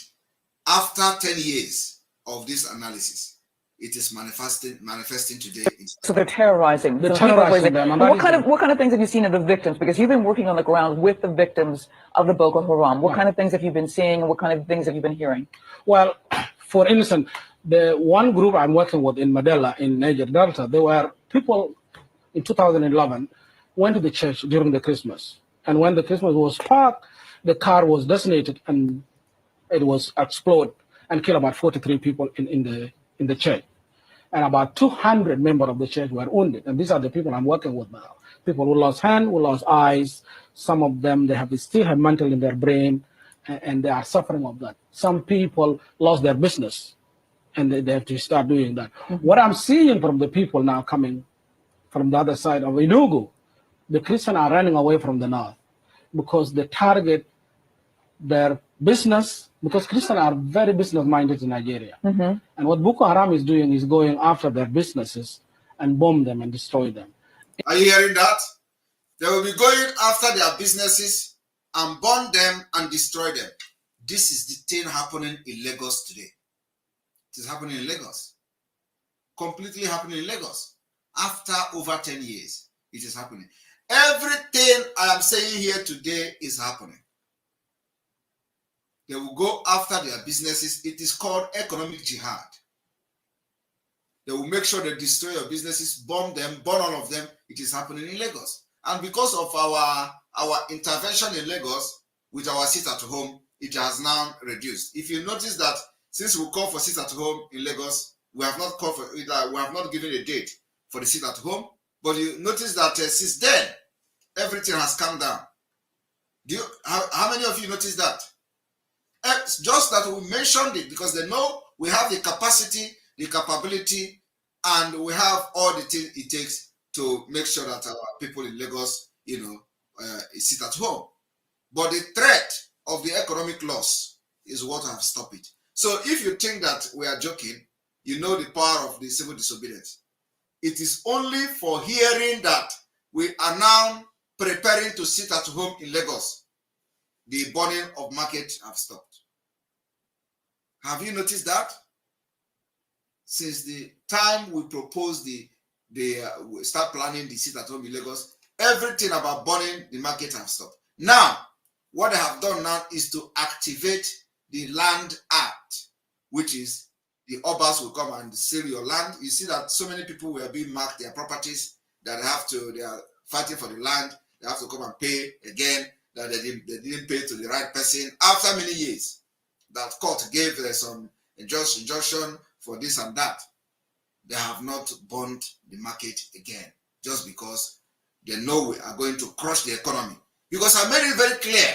After 10 years of this analysis, it is manifesting today. So they're terrorizing. They're So people are terrorizing raising- them, and Well, that what kind of things have you seen of the victims? Because you've been working on the ground with the victims of the Boko Haram. What Right. kind of things have you been seeing, and what kind of things have you been hearing? Well, for instance, the one group I'm working with in Madela in Niger Delta, there were people in 2011 went to the church during the Christmas, and when the Christmas was parked, the car was detonated and it was exploded and killed about 43 people in the church. And about 200 members of the church were wounded. And these are the people I'm working with now. People who lost hands, who lost eyes. Some of them, still have mantle in their brain, and they are suffering of that. Some people lost their business, and they have to start doing that. What I'm seeing from the people now coming from the other side of Enugu, the Christians are running away from the north because they target their business, because Christians are very business-minded in Nigeria. And what Boko Haram is doing is going after their businesses and bomb them and destroy them. Are you hearing that? They will be going after their businesses and burn them and destroy them. This is the thing happening in Lagos today. It is happening in Lagos. Completely happening in Lagos. After over 10 years, it is happening. Everything I am saying here today is happening. They will go after their businesses. It is called economic jihad. They will make sure they destroy your businesses, bomb them, burn all of them. It is happening in Lagos. And because of our intervention in Lagos with our sit at home, it has now reduced. If you notice that since we call for sit at home in Lagos, we have not called for we have not given a date for the sit at home. But you notice that since then, everything has come down. How many of you noticed that? Just that we mentioned it because they know we have the capacity, the capability, and we have all the things it takes to make sure that our people in Lagos, sit at home. But the threat of the economic loss is what have stopped it. So if you think that we are joking, you know the power of the civil disobedience. It is only for hearing that we are now preparing to sit at home in Lagos, the burning of market have stopped. Have you noticed that? Since the time we proposed we start planning the sit at home in Lagos, everything about burning the market have stopped. Now, what they have done now is to activate the Land Act, which is the Obas will come and sell your land. You see that so many people were being marked their properties that they are fighting for the land. They have to come and pay again, that they didn't pay to the right person. After many years, that court gave some injunction for this and that. They have not burned the market again, just because they know we are going to crush the economy. Because I made it very clear,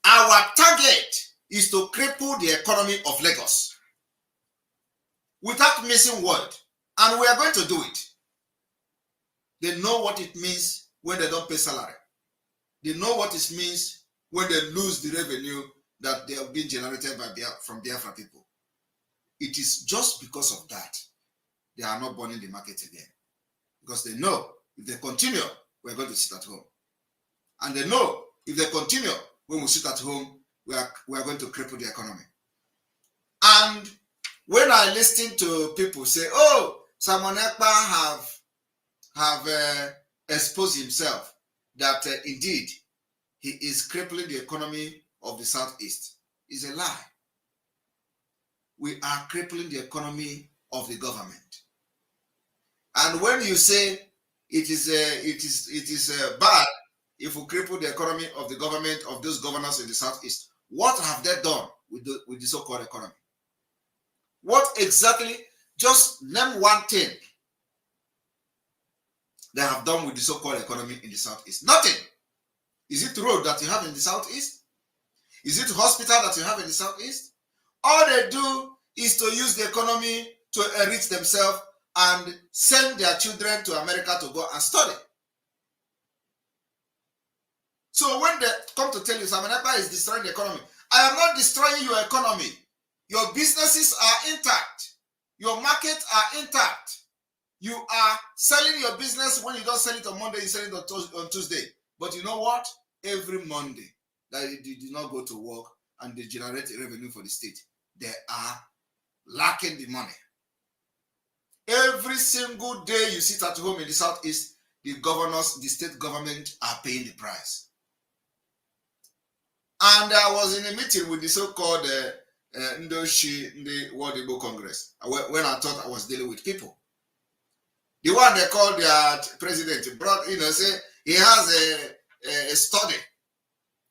our target is to cripple the economy of Lagos without missing word, and we are going to do it. They know what it means when they don't pay salary. They know what it means when they lose the revenue that they have been generated from BIAFRA people. It is just because of that they are not burning the market again. Because they know if they continue, we're going to sit at home. And they know if they continue, when we sit at home, we are going to cripple the economy. And when I listen to people say, oh, Simon Ekpa have exposed himself that indeed he is crippling the economy of the Southeast, is a lie. We are crippling the economy of the government. And when you say it is bad if we cripple the economy of the government of those governors in the Southeast, what have they done with the so-called economy? What exactly? Just name one thing they have done with the so-called economy in the Southeast. Nothing. Is it road that you have in the Southeast? Is it hospital that you have in the Southeast? All they do is to use the economy to enrich themselves and send their children to America to go and study. So when they come to tell you Simon Ekpa is destroying the economy, I am not destroying your economy. Your businesses are intact. Your markets are intact. You are selling your business. When you don't sell it on Monday, you sell it on Tuesday. But you know what? Every Monday that you did not go to work and they generate revenue for the state. They are lacking the money. Every single day you sit at home in the Southeast, the governors, the state government are paying the price. And I was in a meeting with the so-called Ndoshi in the World Igbo Congress when I thought I was dealing with people. The one they called their president brought, say he has a study,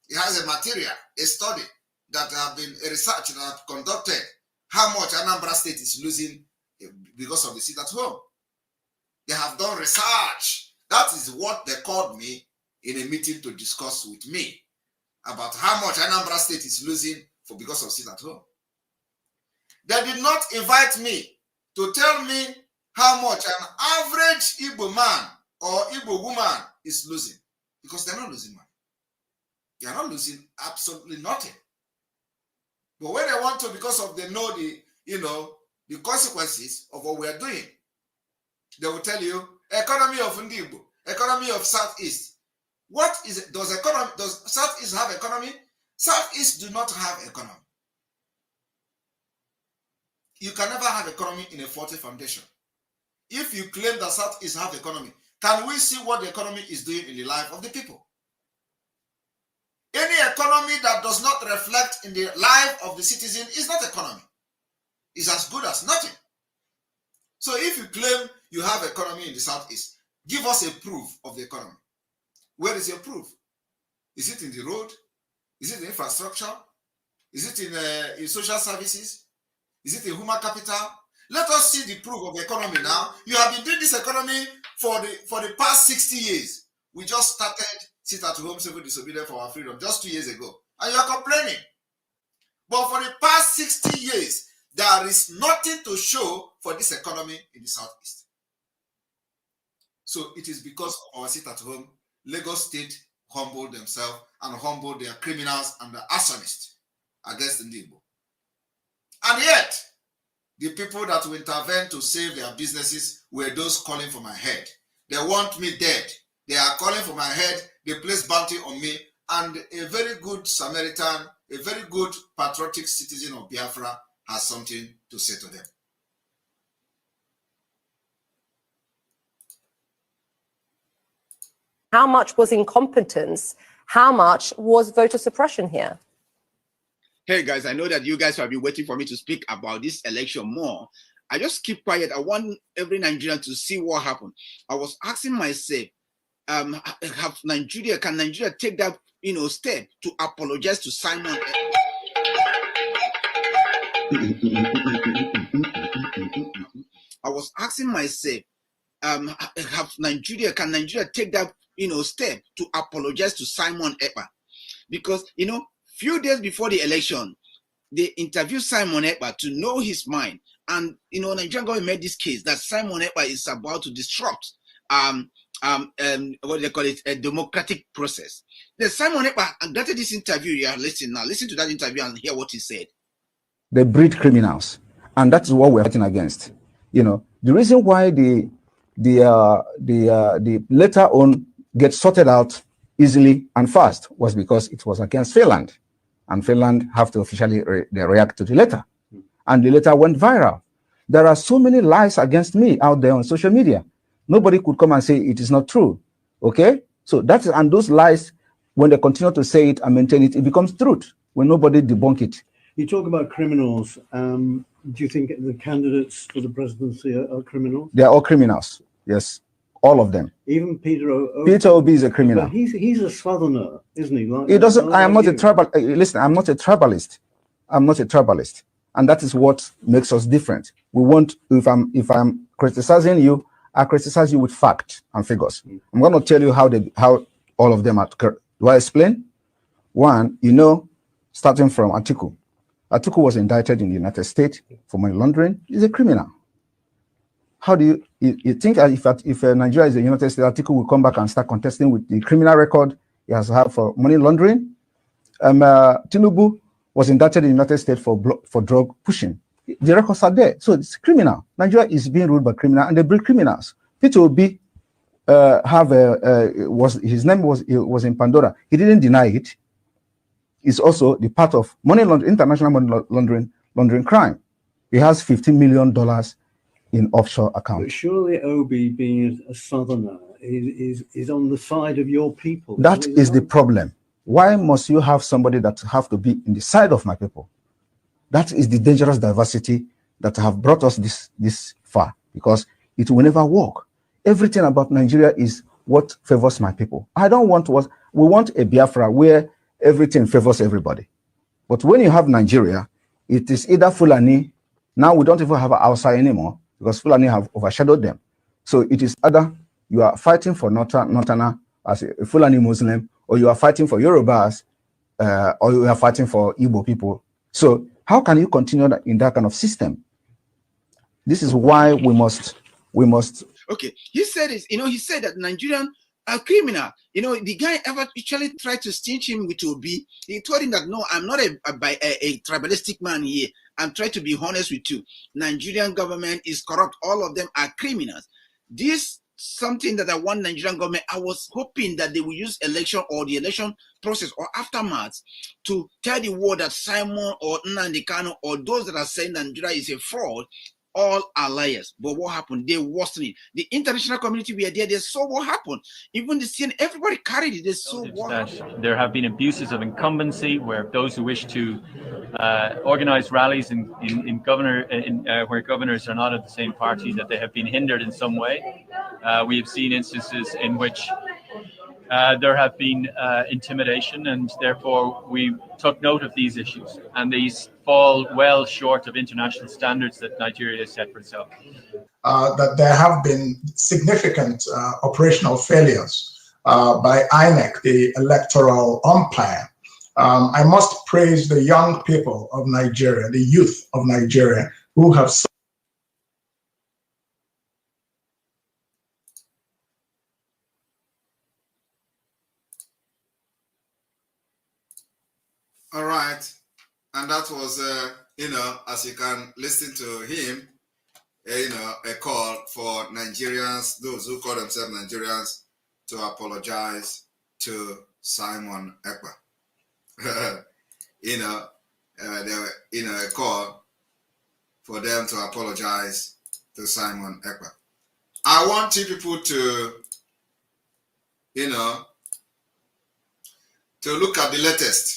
he has a material, a study that have been a research that have conducted how much Anambra State is losing because of the sit at home. They have done research. That is what they called me in a meeting to discuss with me about how much Anambra State is losing because of sit at home. They did not invite me to tell me how much an average Igbo man or Igbo woman is losing, because they're not losing money. They are not losing absolutely nothing. But when they want to, because of they know the consequences of what we are doing, they will tell you economy of Igbo, economy of Southeast. What is it? Does Southeast have economy? Southeast do not have economy. You can never have economy in a faulty foundation. If you claim that Southeast have economy, can we see what the economy is doing in the life of the people? Any economy that does not reflect in the life of the citizen is not economy. It's as good as nothing. So if you claim you have economy in the Southeast, give us a proof of the economy. Where is your proof? Is it in the road? Is it in infrastructure? Is it in social services? Is it in human capital? Let us see the proof of the economy now. You have been doing this economy for the past 60 years. We just started sit at home civil disobedience for our freedom just 2 years ago. And you are complaining. But for the past 60 years, there is nothing to show for this economy in the Southeast. So it is because of our sit at home, Lagos State humbled themselves and humbled their criminals and the arsonists against the Igbo. And yet, the people that will intervene to save their businesses were those calling for my head. They want me dead. They are calling for my head. They place bounty on me. And a very good Samaritan, a very good patriotic citizen of Biafra has something to say to them. How much was incompetence? How much was voter suppression here? Hey guys, I know that you guys have been waiting for me to speak about this election more. I just keep quiet. I want every Nigerian to see what happened. I was asking myself, can Nigeria take that step to apologize to Simon? I was asking myself, can Nigeria take that step to apologize to Simon Ekpa? Because few days before the election, they interviewed Simon Ekpa to know his mind. And, Nigerian government made this case that Simon Ekpa is about to disrupt, what do they call it, a democratic process. Then Simon Ekpa granted this interview. You are listening now. Listen to that interview and hear what he said. They breed criminals. And that's what we're fighting against. The reason why the later on gets sorted out easily and fast was because it was against Finland. And Finland have to officially react to the letter. And the letter went viral. There are so many lies against me out there on social media. Nobody could come and say it is not true. Okay? So that's, and those lies, when they continue to say it and maintain it, it becomes truth when nobody debunk it. You talk about criminals. Do you think the candidates for the presidency are criminals? They are all criminals. Yes. All of them. Even Peter Obi. Peter Obi is a criminal. But he's a southerner, isn't he? He doesn't. I am not a tribal. Listen, I'm not a tribalist. I'm not a tribalist, and that is what makes us different. We want. If I'm criticizing you, I criticize you with fact and figures. I'm going to tell you how all of them are. Do I explain? One, starting from Atiku. Atiku was indicted in the United States for money laundering. He's a criminal. How do you think if Nigeria is a United States, Atiku will come back and start contesting with the criminal record he has had for money laundering? Tinubu was indicted in the United States for drug pushing. The records are there, so it's criminal. Nigeria is being ruled by criminals, and they breed criminals. Peter Obi his name was in Pandora. He didn't deny it. is also the part of money laundering, international money laundering crime. He has $15 million in offshore accounts. But surely Obi, being a southerner, is on the side of your people. That is the problem. Why must you have somebody that have to be in the side of my people? That is the dangerous diversity that have brought us this far, because it will never work. Everything about Nigeria is what favors my people. I don't want what we want a Biafra where everything favors everybody. But when you have Nigeria, it is either Fulani. Now we don't even have Hausa anymore because Fulani have overshadowed them. So it is either you are fighting for Northerner as a Fulani Muslim, or you are fighting for Yorubas, or you are fighting for Igbo people. So how can you continue in that kind of system? This is why we must. Okay, he said this. He said that Nigerian are criminal. The guy ever actually tried to stitch him with Obi. He told him that, no, I'm not a tribalistic man here. I'm trying to be honest with you. Nigerian government is corrupt. All of them are criminals. This something that I want Nigerian government. I was hoping that they will use election or the election process or aftermath to tell the world that Simon or Nnamdi Kanu or those that are saying Nigeria is a fraud, all are liars. But what happened? They worsened it. The international community were there. They saw what happened. Even the CNN, everybody carried it. They saw what happened. There have been abuses of incumbency, where those who wish to organize rallies where governors are not of the same party, that they have been hindered in some way. We have seen instances in which there have been intimidation, and therefore we took note of these issues, and these fall well short of international standards that Nigeria has set for itself. That there have been significant operational failures by INEC, the electoral umpire. I must praise the young people of Nigeria, the youth of Nigeria, who have All right. And that was, as you can listen to him, a call for Nigerians, those who call themselves Nigerians, to apologize to Simon Ekpa. A call for them to apologize to Simon Ekpa. I want you people to, to look at the latest.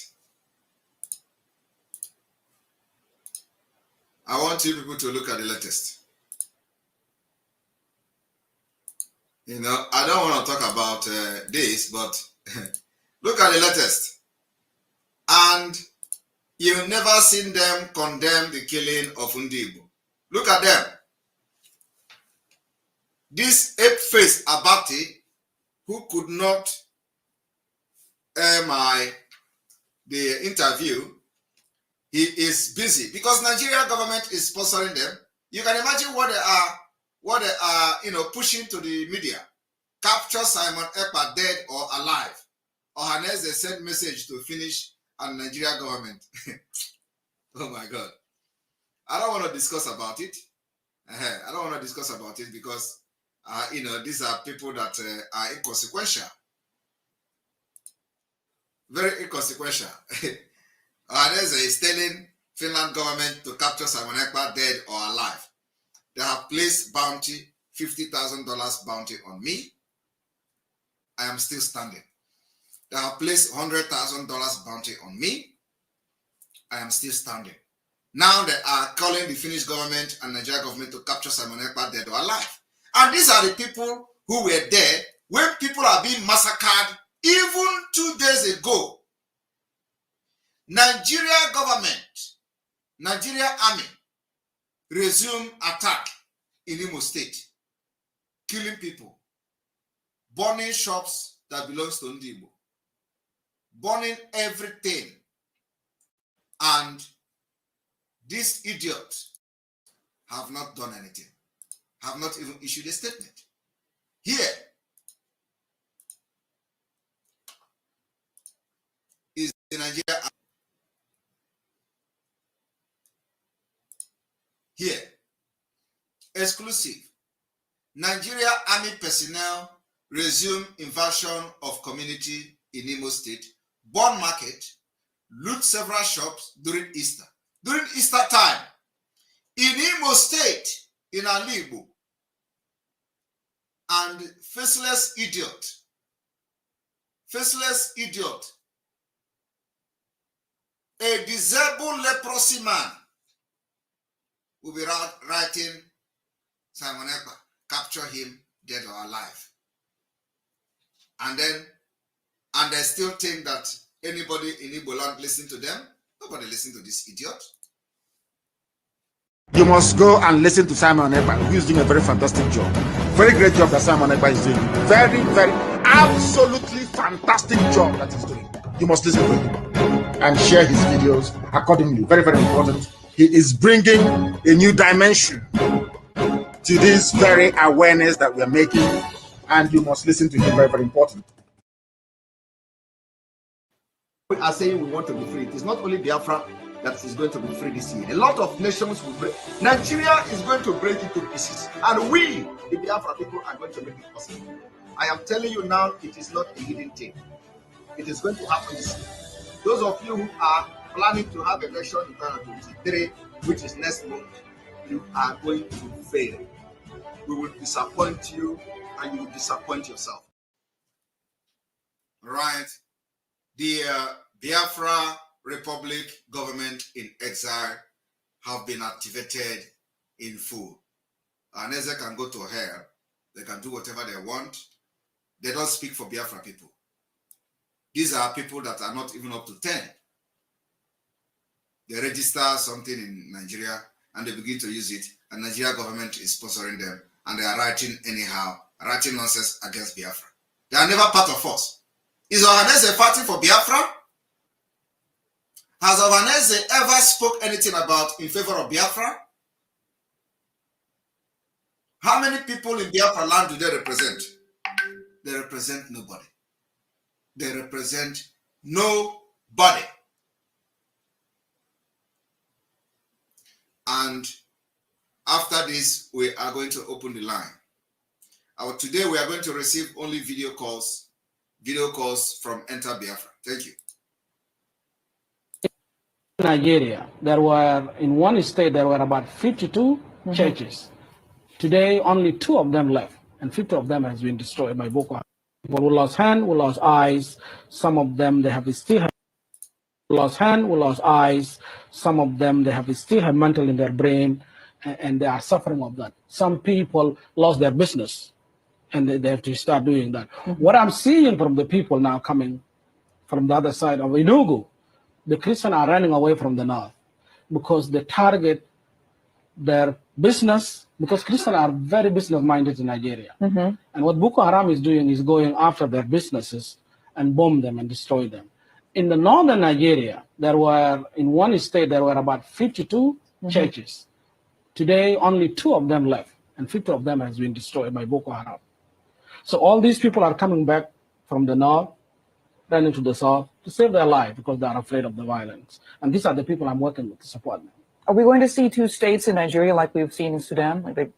I want you people to look at the latest. I don't want to talk about this, but look at the latest. And you've never seen them condemn the killing of Ndigbo. Look at them. This ape-faced Abati, who could not air the interview, he is busy because Nigerian government is sponsoring them. You can imagine what they are, pushing to the media. Capture Simon Ekpa dead or alive. Or unless they send message to finish on Nigerian government. Oh my God. I don't want to discuss about it. I don't want to discuss about it because, these are people that are inconsequential. Very inconsequential. Others is telling Finland government to capture Simon Ekpa dead or alive. They have placed bounty, $50,000 bounty on me. I am still standing. They have placed $100,000 bounty on me. I am still standing. Now they are calling the Finnish government and Nigerian government to capture Simon Ekpa dead or alive. And these are the people who were there when people are being massacred even 2 days ago. Nigeria government, Nigeria army resume attack in Imo State, killing people, burning shops that belongs to Ndigbo, burning everything. And these idiots have not done anything, have not even issued a statement. Here is the Nigeria army. Here, exclusive. Nigeria Army personnel resume invasion of community in Imo State, burn market, loot several shops during Easter. During Easter time, in Imo State, in Alibu, and faceless idiot, a disabled leprosy man will be writing Simon Ekpa, capture him dead or alive. And they still think that anybody in Igbo land listen to them. Nobody listen to this idiot. You must go and listen to Simon Ekpa, who is doing a very fantastic job. Very great job that Simon Ekpa is doing. Very, very, absolutely fantastic job that he's doing. You must listen to him and share his videos accordingly. Very, very important. He is bringing a new dimension to this very awareness that we are making, and you must listen to him. Very, very important. We are saying we want to be free. It is not only Biafra that is going to be free this year. A lot of nations will break. Nigeria is going to break into pieces, and we, the Biafra people, are going to make it possible. I am telling you now, it is not a hidden thing. It is going to happen this year. Those of you who are planning to have election in 2023, which is next month, you are going to fail. We will disappoint you, and you will disappoint yourself. Right. The Biafra Republic government in exile have been activated in full. Aneze can go to hell. They can do whatever they want. They don't speak for Biafra people. These are people that are not even up to 10. They register something in Nigeria and they begin to use it, and Nigeria government is sponsoring them, and they are writing anyhow, writing nonsense against Biafra. They are never part of us. Is Ohaneze fighting for Biafra? Has Ohaneze ever spoke anything about in favor of Biafra? How many people in Biafra land do they represent? They represent nobody. They represent nobody. And after this, we are going to open the line. Today, we are going to receive only video calls from Enter Biafra. Thank you. Nigeria, there were, in one state, there were about 52 churches. Today, only 2 of them left, and 50 of them has been destroyed by Boko Haram. People who lost hand, who lost eyes, some of them, they have still lost hand, who lost eyes, some of them, they have still have mental in their brain, and they are suffering of that. Some people lost their business, and they have to start doing that. What I'm seeing from the people now coming from the other side of Enugu, the Christians are running away from the north because they target their business, because Christians are very business-minded in Nigeria. And what Boko Haram is doing is going after their businesses and bomb them and destroy them. In the northern Nigeria, there were, in one state, there were about 52 churches. Today, only 2 of them left, and 50 of them has been destroyed by Boko Haram. So all these people are coming back from the north, running to the south to save their life because they are afraid of the violence. And these are the people I'm working with to support them. Are we going to see 2 states in Nigeria like we've seen in Sudan, like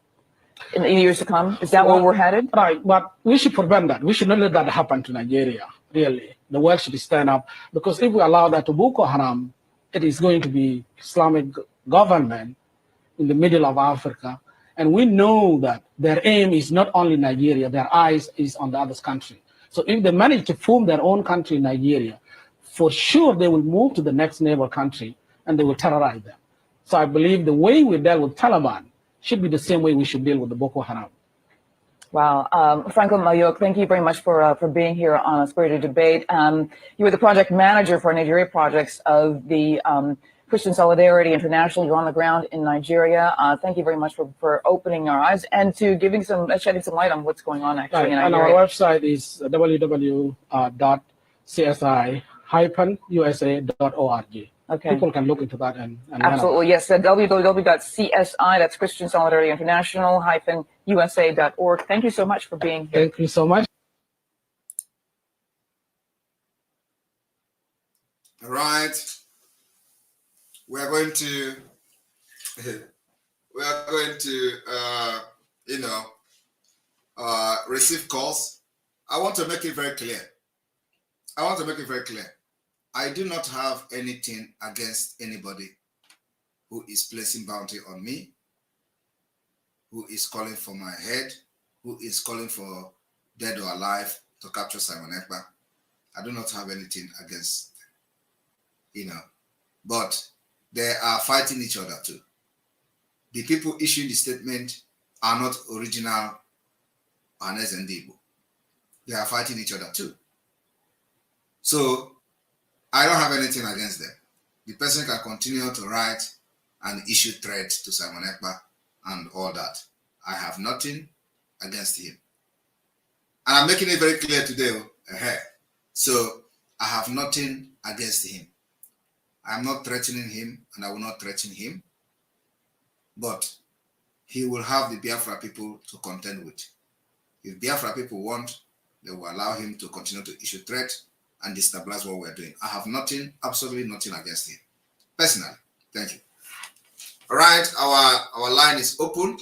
in the years to come? Is that where we're headed? Right, but we should prevent that. We should not let that happen to Nigeria, really. The world should stand up, because if we allow that to Boko Haram, it is going to be Islamic government in the middle of Africa. And we know that their aim is not only Nigeria, their eyes is on the other country. So if they manage to form their own country in Nigeria, for sure they will move to the next neighbor country and they will terrorize them. So I believe the way we dealt with Taliban should be the same way we should deal with the Boko Haram. Wow. Franco Mayok, thank you very much for being here on A Spirited Debate. You were the project manager for Nigeria projects of the Christian Solidarity International. You're on the ground in Nigeria. Thank you very much for opening our eyes and to shedding some light on what's going on actually in Nigeria. And our website is www.csi-usa.org. Okay. People can look into that and absolutely, yes. www.CSI, that's Christian Solidarity International -USA.org. Thank you so much for being here. Thank you so much. All right. We are going to receive calls. I want to make it very clear. I do not have anything against anybody who is placing bounty on me, who is calling for my head, who is calling for dead or alive to capture Simon Ekpa. I do not have anything against, but they are fighting each other too. The people issuing the statement are not original Anes and Debo. They are fighting each other too. So I don't have anything against them. The person can continue to write and issue threats to Simon Ekpa and all that. I have nothing against him. And I'm making it very clear today. So I have nothing against him. I'm not threatening him and I will not threaten him. But he will have the Biafra people to contend with. If Biafra people want, they will allow him to continue to issue threats and destabilize what we're doing. I have nothing, absolutely nothing against him. Personally. Thank you. All right, our line is open.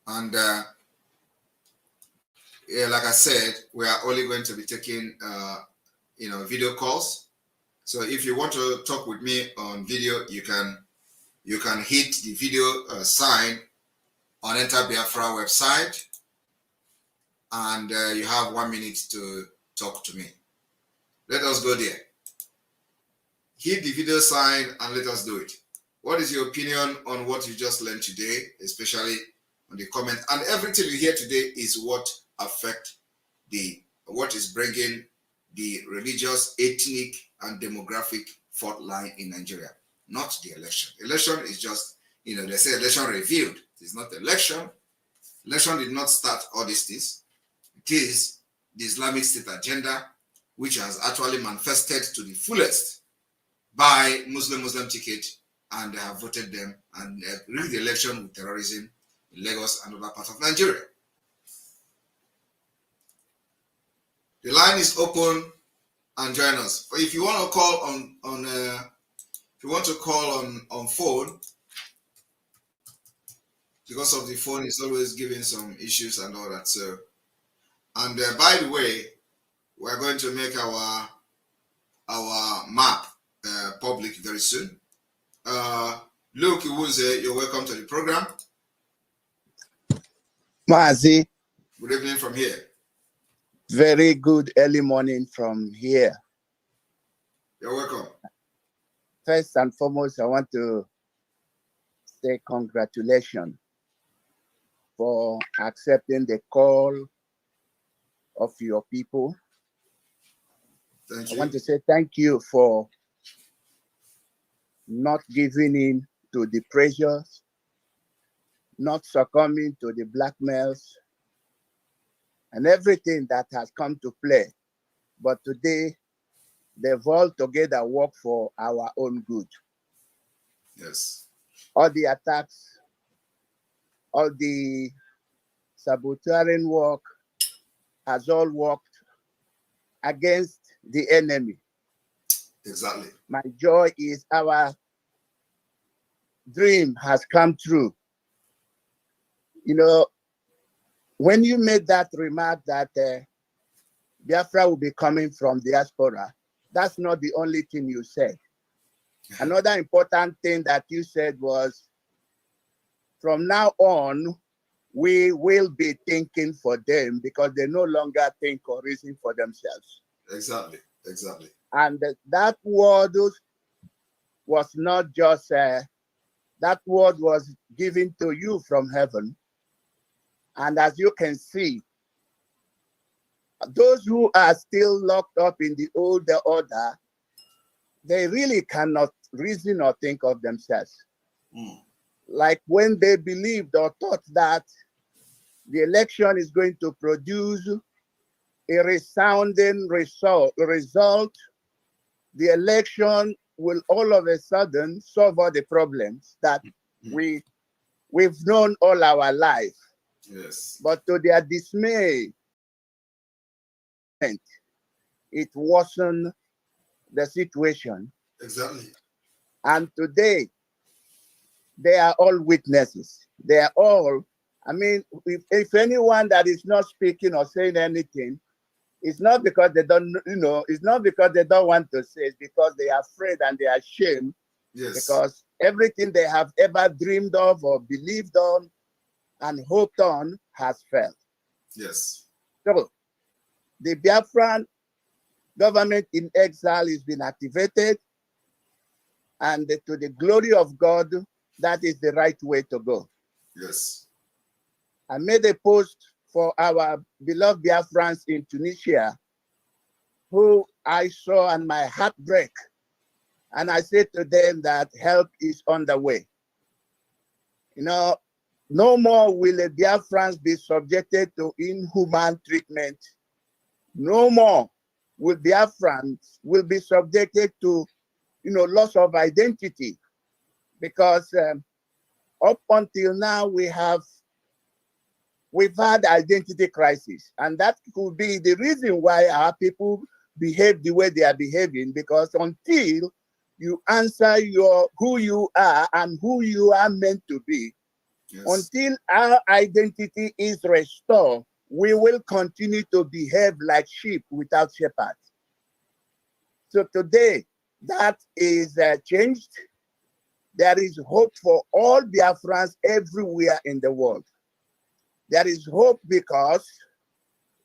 And yeah, like I said, we are only going to be taking video calls. So if you want to talk with me on video, you can hit the video sign on Enter Biafra website, and you have 1 minute to talk to me. Let us go there. Hit the video sign and let us do it. What is your opinion on what you just learned today, especially on the comment? And everything you hear today is what affect what is bringing the religious, ethnic, and demographic fault line in Nigeria, not the election. Election is just, they say election revealed. It's not election. Election did not start all these things. It is the Islamic State agenda, which has actually manifested to the fullest by Muslim ticket, and they have voted them and rigged the election with terrorism in Lagos and other parts of Nigeria. The line is open, and join us. But if you want to call on phone, because of the phone is always giving some issues and all that. So, and by the way, we're going to make our map public very soon. Luke Iwuze, you're welcome to the program. Mazi. Good evening from here. Very good early morning from here. You're welcome. First and foremost, I want to say congratulations for accepting the call of your people. Thank you. I want to say thank you for not giving in to the pressures, not succumbing to the blackmails, and everything that has come to play. But today, they've all together worked for our own good. Yes. All the attacks, all the saboteuring work has all worked against the enemy. Exactly. My joy is our dream has come true. When you made that remark that Biafra will be coming from diaspora, that's not the only thing you said. Another important thing that you said was, from now on, we will be thinking for them because they no longer think or reason for themselves. Exactly. And that word was not just, that word was given to you from heaven. And as you can see, those who are still locked up in the old order, they really cannot reason or think of themselves. Like when they believed or thought that the election is going to produce a resounding result, the election will all of a sudden solve all the problems that we've known all our life. Yes. But to their dismay, it wasn't the situation. Exactly. And today, they are all witnesses. They are all, if anyone that is not speaking or saying anything It's not because they don't, it's not because they don't want to say, it's because they are afraid and they are ashamed. Yes. Because everything they have ever dreamed of or believed on and hoped on has failed. Yes. So the Biafran government in exile has been activated, and to the glory of God, that is the right way to go. Yes. I made a post for our beloved Biafrans in Tunisia, who I saw and my heart break. And I said to them that help is on the way. No more will the Biafrans be subjected to inhuman treatment. No more will Biafrans be subjected to, loss of identity. Because up until now, we've had identity crisis. And that could be the reason why our people behave the way they are behaving, because until you answer who you are and who you are meant to be, yes, until our identity is restored, we will continue to behave like sheep without shepherds. So today, that is changed. There is hope for all Biafrans everywhere in the world. There is hope because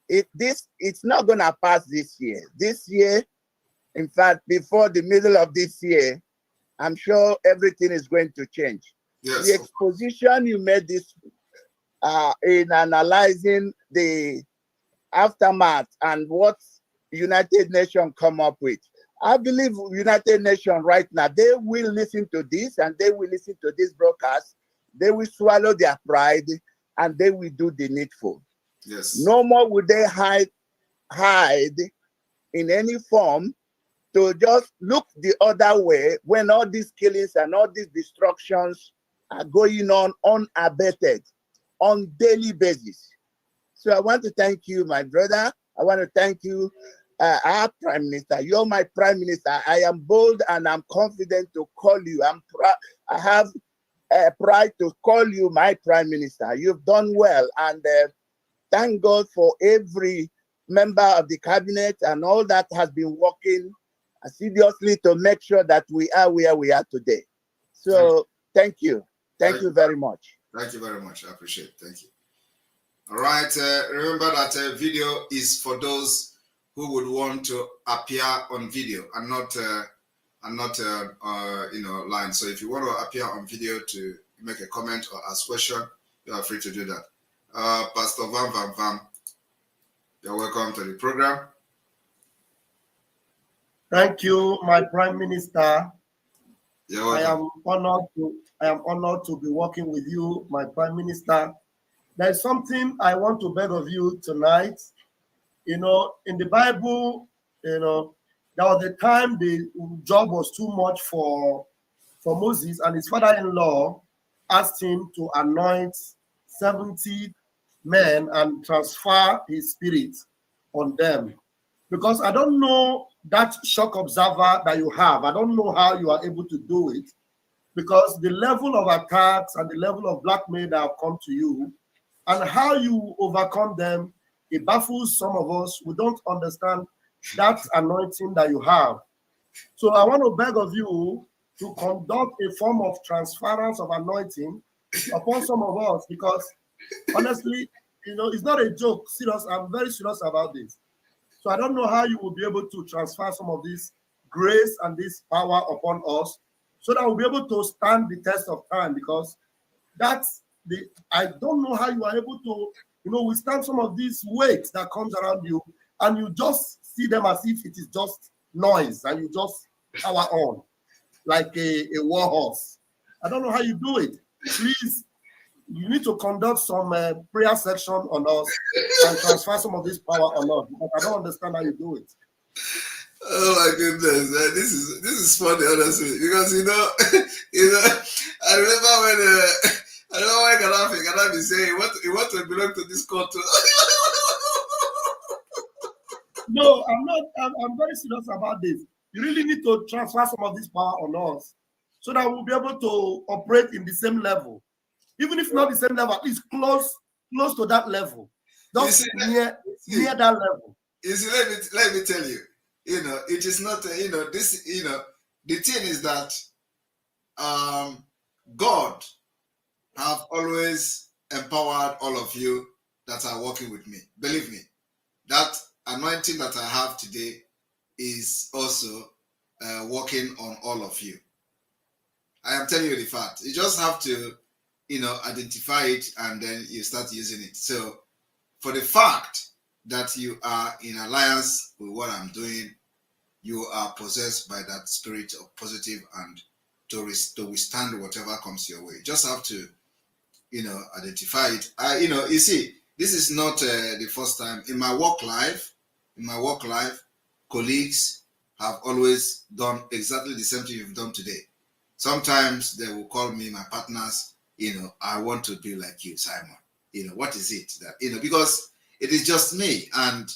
it's not going to pass this year. This year, in fact, before the middle of this year, I'm sure everything is going to change. Yes. The exposition you made this in analyzing the aftermath and what United Nations come up with, I believe United Nations right now, they will listen to this and they will listen to this broadcast. They will swallow their pride and they will do the needful. Yes. No more would they hide in any form to just look the other way when all these killings and all these destructions are going on unabated on daily basis. So I want to thank you, my brother. I want to thank you, our Prime Minister. You're my Prime Minister. I am bold and I'm confident to call you. I have pride to call you my Prime Minister. You've done well, and thank God for every member of the cabinet and all that has been working assiduously to make sure that we are where we are today. So thank you. Thank you very much. Thank you very much. I appreciate it. Thank you. All right. Remember that video is for those who would want to appear on video and not line. So if you want to appear on video to make a comment or ask question, you are free to do that. Pastor Van, you're welcome to the program. Thank you, my Prime Minister. You're welcome. I am honored to be working with you, my Prime Minister. There's something I want to beg of you tonight. In the Bible, there was a time the job was too much for Moses, and his father-in-law asked him to anoint 70 men and transfer his spirit on them. Because I don't know that shock observer that you have. I don't know how you are able to do it, because the level of attacks and the level of blackmail that have come to you and how you overcome them, it baffles some of us. We don't understand that anointing that you have. So I want to beg of you to conduct a form of transference of anointing upon some of us, because honestly, it's not a joke. Serious, I'm very serious about this. So I don't know how you will be able to transfer some of this grace and this power upon us, so that we'll be able to stand the test of time, because I don't know how you are able to, withstand some of these weights that comes around you, and you just see them as if it is just noise, and you just power on like a war horse. I don't know how you do it. Please, you need to conduct some prayer section on us and transfer some of this power on us, because I don't understand how you do it. Oh my goodness, this is funny, honestly, because I remember when Gaddafi saying he want to belong to this court. No, I'm not. I'm very serious about this. You really need to transfer some of this power on us, so that we'll be able to operate in the same level, even if not the same level, at least close to that level, just near that level. You see, let me tell you, it is not, this, the thing is that God have always empowered all of you that are working with me. Believe me, that anointing that I have today is also working on all of you. I am telling you the fact. You just have to, identify it and then you start using it. So for the fact that you are in alliance with what I'm doing, you are possessed by that spirit of positive and to withstand whatever comes your way. You just have to, identify it. You see, this is not the first time in my work life. In my work life, colleagues have always done exactly the same thing you've done today. Sometimes they will call me, my partners, I want to be like you, Simon. What is it that, because it is just me and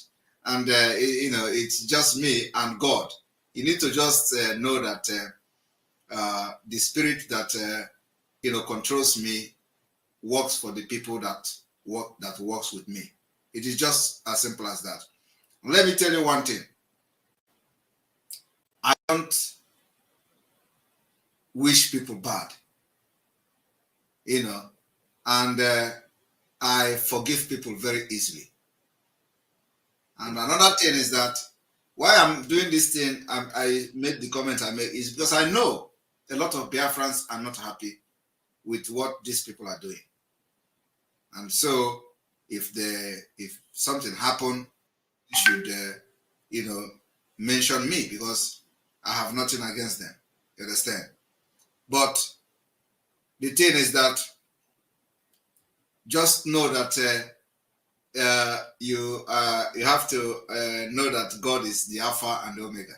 it's just me and God. You need to just know that the spirit that, controls me works for the people that works with me. It is just as simple as that. Let me tell you one thing. I don't wish people bad, and I forgive people very easily. And another thing is that why I'm doing this thing, I made the comment I made, is because I know a lot of Biafrans are not happy with what these people are doing. And so if something happened, you should, mention me, because I have nothing against them. You understand? But the thing is that just know that you have to know that God is the Alpha and Omega,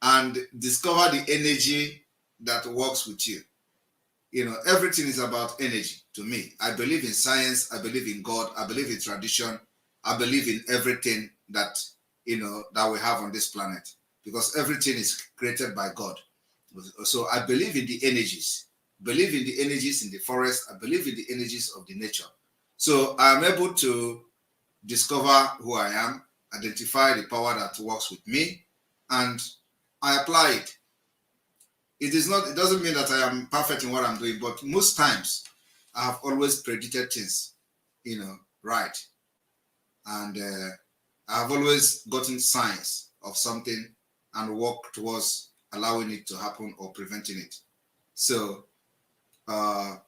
and discover the energy that works with you. Everything is about energy to me. I believe in science. I believe in God. I believe in tradition. I believe in everything that, that we have on this planet, because everything is created by God. So I believe in the energies. Believe in the energies in the forest. I believe in the energies of the nature. So I'm able to discover who I am, identify the power that works with me, and I apply it. It doesn't mean that I am perfect in what I'm doing, but most times I have always predicted things, right. And I have always gotten signs of something and worked towards allowing it to happen or preventing it. So, when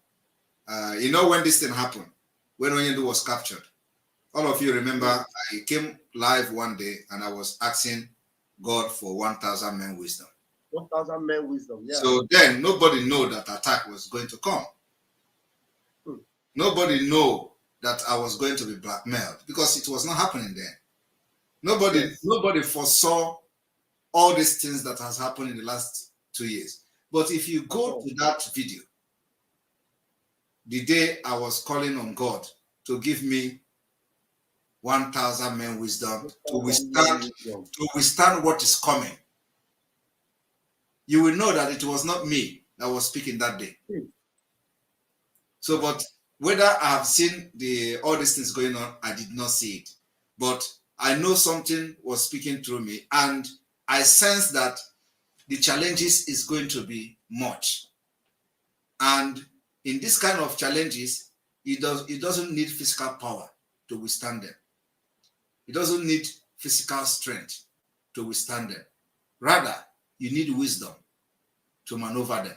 this thing happened, when Onyendu was captured, all of you remember I came live one day and I was asking God for 1,000 men wisdom. 1,000 men wisdom, yeah. So then nobody knew that attack was going to come. Nobody knew that I was going to be blackmailed, because it was not happening then. Nobody foresaw all these things that has happened in the last 2 years. But if you go to that video, the day I was calling on God to give me 1,000 men wisdom to withstand what is coming, you will know that it was not me that was speaking that day. So, but whether I have seen all these things going on, I did not see it. But I know something was speaking through me, and I sense that the challenges is going to be much. And in this kind of challenges, it doesn't need physical power to withstand them. It doesn't need physical strength to withstand them. Rather, you need wisdom to maneuver them.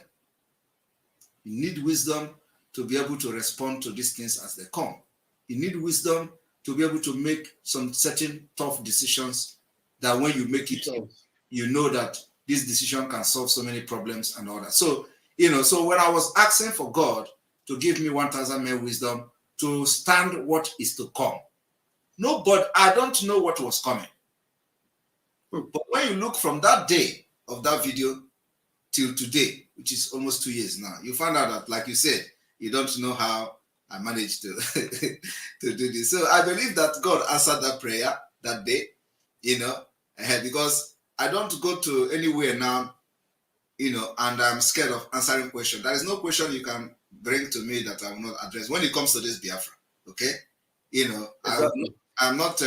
You need wisdom to be able to respond to these things as they come. You need wisdom to be able to make some certain tough decisions that when you make it, you know that this decision can solve so many problems and all that. So, so when I was asking for God to give me 1,000 men wisdom to stand what is to come, I don't know what was coming. But when you look from that day of that video till today, which is almost 2 years now, you find out that, like you said, you don't know how I managed to, to do this. So I believe that God answered that prayer that day, because I don't go to anywhere now, and I'm scared of answering questions. There is no question you can bring to me that I will not address when it comes to this Biafra, okay? I I'm not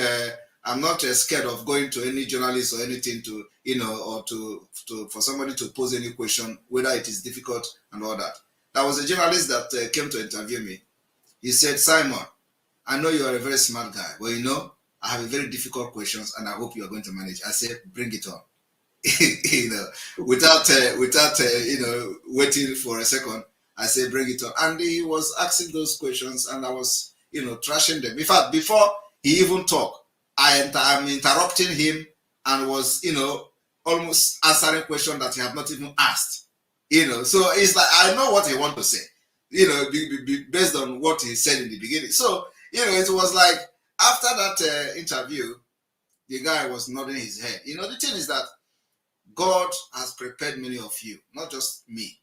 scared of going to any journalist or anything to, or for somebody to pose any question, whether it is difficult and all that. There was a journalist that came to interview me. He said, Simon, I know you are a very smart guy, but I have a very difficult questions and I hope you are going to manage. I said, bring it on. Without waiting for a second, I said, bring it on. And he was asking those questions and I was, trashing them. In fact, before he even talked, I'm interrupting him and was, almost answering questions that he had not even asked. So it's like, I know what he wants to say, based on what he said in the beginning. So, it was like, after that interview, the guy was nodding his head. The thing is that God has prepared many of you, not just me,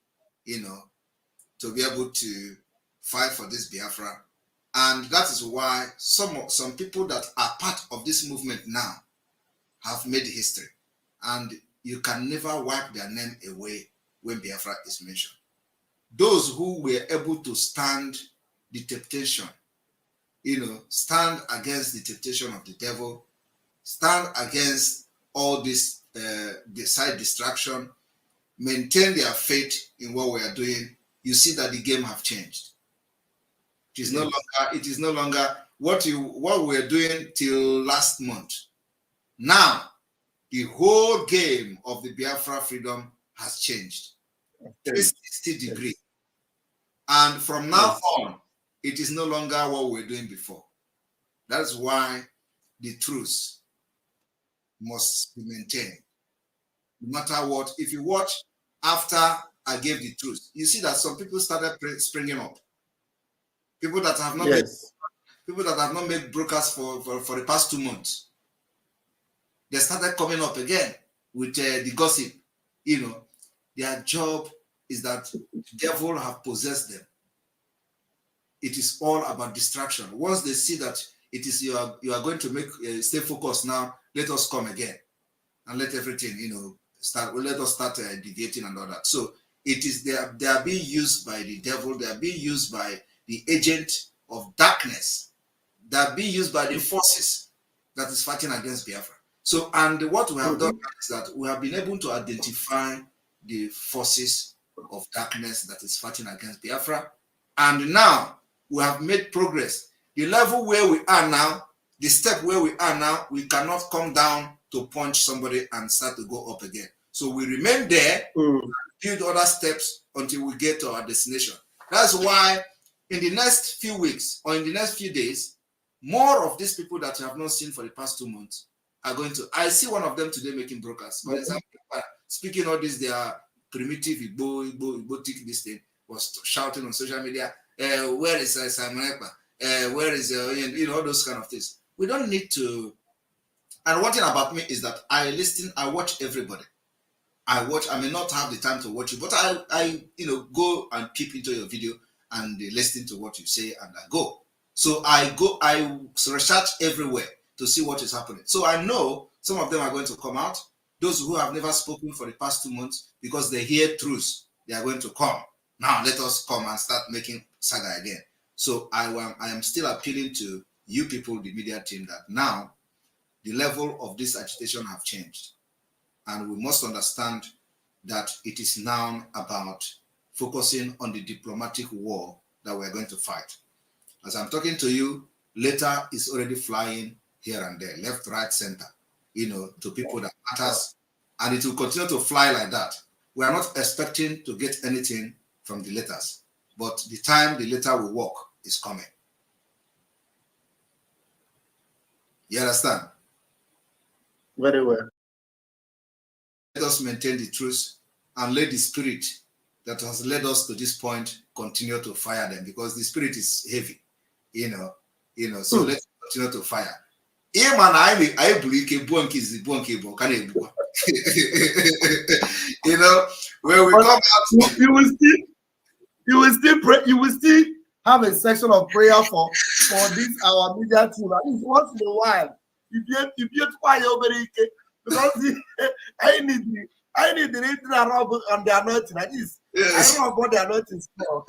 to be able to fight for this Biafra. And that is why some people that are part of this movement now have made history. And you can never wipe their name away when Biafra is mentioned. Those who were able to stand the temptation, stand against the temptation of the devil, stand against all this side distraction, maintain their faith in what we are doing, you see that the game have changed. It is no longer what we were doing till last month. Now, the whole game of the Biafra freedom has changed. 360 degrees. And from now on, it is no longer what we were doing before. That's why the truth must be maintained. No matter what, if you watch after I gave the truth, you see that some people started springing up. People that have not made broadcasts for the past 2 months. They started coming up again with the gossip. Their job is that the devil have possessed them. It is all about distraction. Once they see that it is you are going to make stay focused now, let us come again and let everything start. Let us start deviating and all that. So it is they are being used by the devil. They are being used by the agent of darkness. They are being used by the forces that is fighting against Biafra. So, and what we have done is that we have been able to identify the forces of darkness that is fighting against Biafra. And now we have made progress. The level where we are now, the step where we are now, we cannot come down to punch somebody and start to go up again. So we remain there, build other steps until we get to our destination. That's why in the next few weeks or in the next few days, more of these people that you have not seen for the past 2 months are going to. I see one of them today making broadcasts. For example, speaking all this, they are primitive Igbo this thing, was shouting on social media, where is Simon Ekpa? Where is all those kind of things. We don't need to. And one thing about me is that I watch everybody. I may not have the time to watch you, but I go and peep into your video and listen to what you say, and I go. So I research everywhere to see what is happening. So I know some of them are going to come out. Those who have never spoken for the past 2 months, because they hear truth, they are going to come. Now let us come and start making saga again. So I am still appealing to you people, the media team, that now the level of this agitation have changed. And we must understand that it is now about focusing on the diplomatic war that we're going to fight. As I'm talking to you, later is already flying here and there, left, right, center, to people that matters. And it will continue to fly like that. We are not expecting to get anything from the letters, but the time the letter will work is coming. You understand? Very well. Let us maintain the truth and let the spirit that has led us to this point continue to fire them, because the spirit is heavy, so let's continue to fire. When we come out, you will still have a section of prayer for this our media team. At least once in a while, you get quiet because I need the rating on the anointing. At least I don't know what the anointing is for.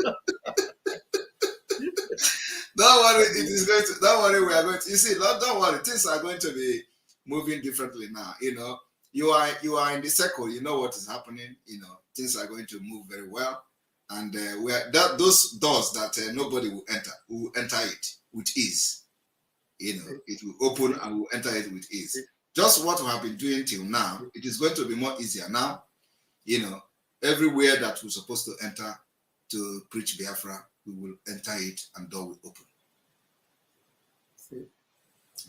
Don't worry, it is going to. Don't worry, we are going to. You see, don't worry, things are going to be moving differently now. You know, you are in the circle. You know what is happening. You know, things are going to move very well, and we are those doors that nobody will enter it with ease. You know, it will open and we'll enter it with ease. Just what we have been doing till now, it is going to be more easier now. You know, everywhere that we're supposed to enter to preach Biafra, we will enter it and door will open.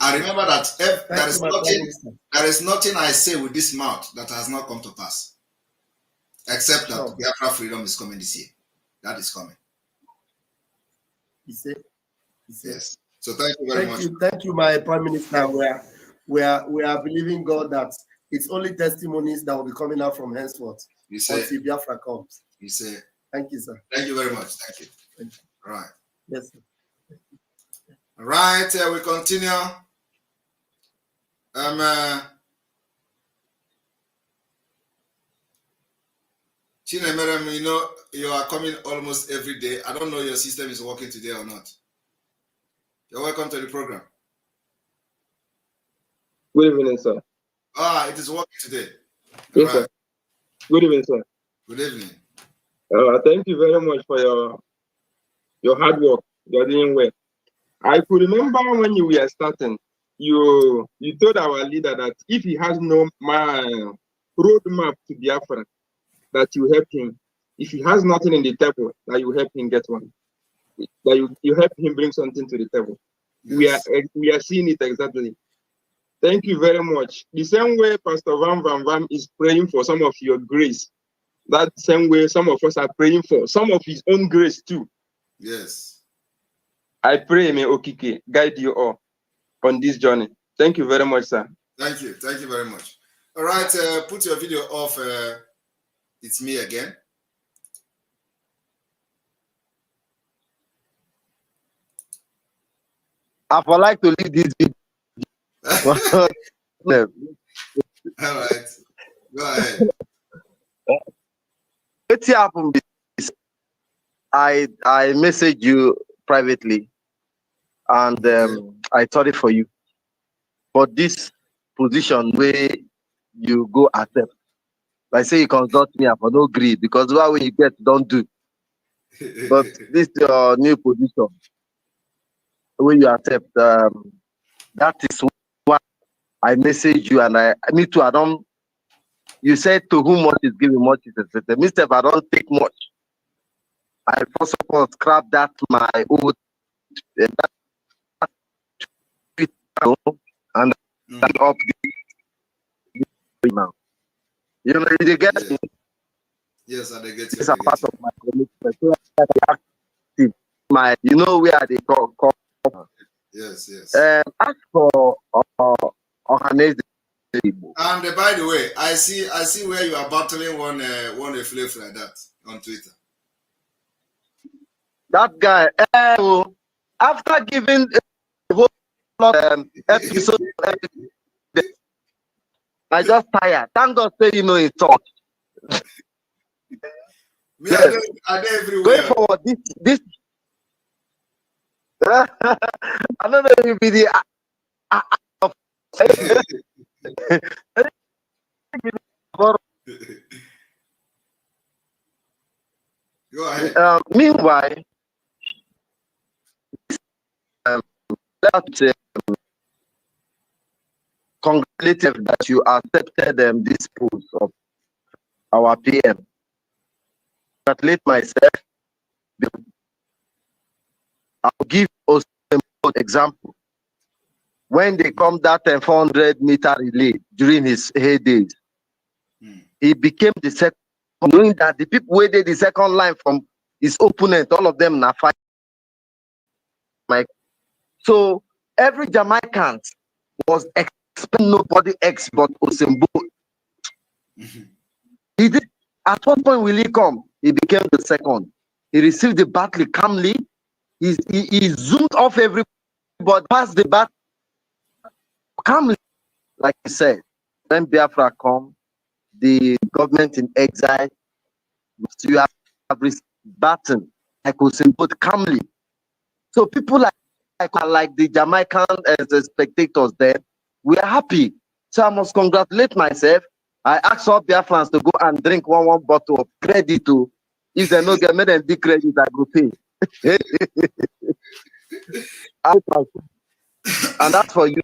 I remember that there is nothing I say with this mouth that has not come to pass, except that Biafra freedom is coming this year. That is coming. Yes. So thank you very much. Thank you, my Prime Minister. We are believing God that it's only testimonies that will be coming out from henceforth until Biafra comes. You say. Thank you, sir. Thank you very much. Thank you. All right. Yes, sir. All right, we continue. Chinemerem, you know, you are coming almost every day. I don't know your system is working today or not. You're welcome to the program. Good evening, sir. It is working today. Yes, sir. Good evening, sir. Good evening. Thank you very much for your hard work. You're doing well. I could remember when you were starting, you told our leader that if he has no roadmap to Biafra, that you help him. If he has nothing in the table, that you help him get one. That you help him bring something to the table. Yes. We are seeing it exactly. Thank you very much. The same way Pastor Vam is praying for some of your grace, that same way some of us are praying for some of his own grace too. Yes. I pray, may Okike guide you all on this journey. Thank you very much, sir. Thank you. Thank you very much. All right, put your video off. It's me again. I would like to leave this video. All right. Go ahead. What happened is I messaged you privately and I thought it for you. For this position where you go accept. I say you consult me for no greed because why when you get don't do. But this your new position where you accept that is why I message you and me too. I don't. You said to whom much is given, much is expected. Mister, I don't take much. I first of all scrap that my old and up now. You know, you get me. Yes, I get you. It's a part of my commitment. So active. My, you know where they call. Yes, yes. As for Ohaneze. And by the way, I see where you are battling one flavor like that on Twitter. That guy, after giving a whole lot of episode, I just tired. Thank God, say you know it's talk. Yes. Are they everywhere? Going forward, this. I don't know if it be the. Go ahead. Meanwhile, let's congratulate that you accepted this post of our PM. Congratulate myself. I'll give us an example. When they come that 400-meter relay during his heydays, he became the second, knowing that the people who did the second line from his opponent, all of them now fight. So every Jamaican was expecting nobody else but Osembo. He did. At what point will he come? He became the second. He received the battle calmly. He zoomed off everybody, passed the battle calmly. Like I said, when Biafra come, the government in exile, you have received battle like Osembo calmly. So people like the Jamaican as the spectators there, we are happy. So I must congratulate myself. I asked all Biafrans to go and drink one bottle of credit too. If they no get made them big credit, I go pay. And that's for you.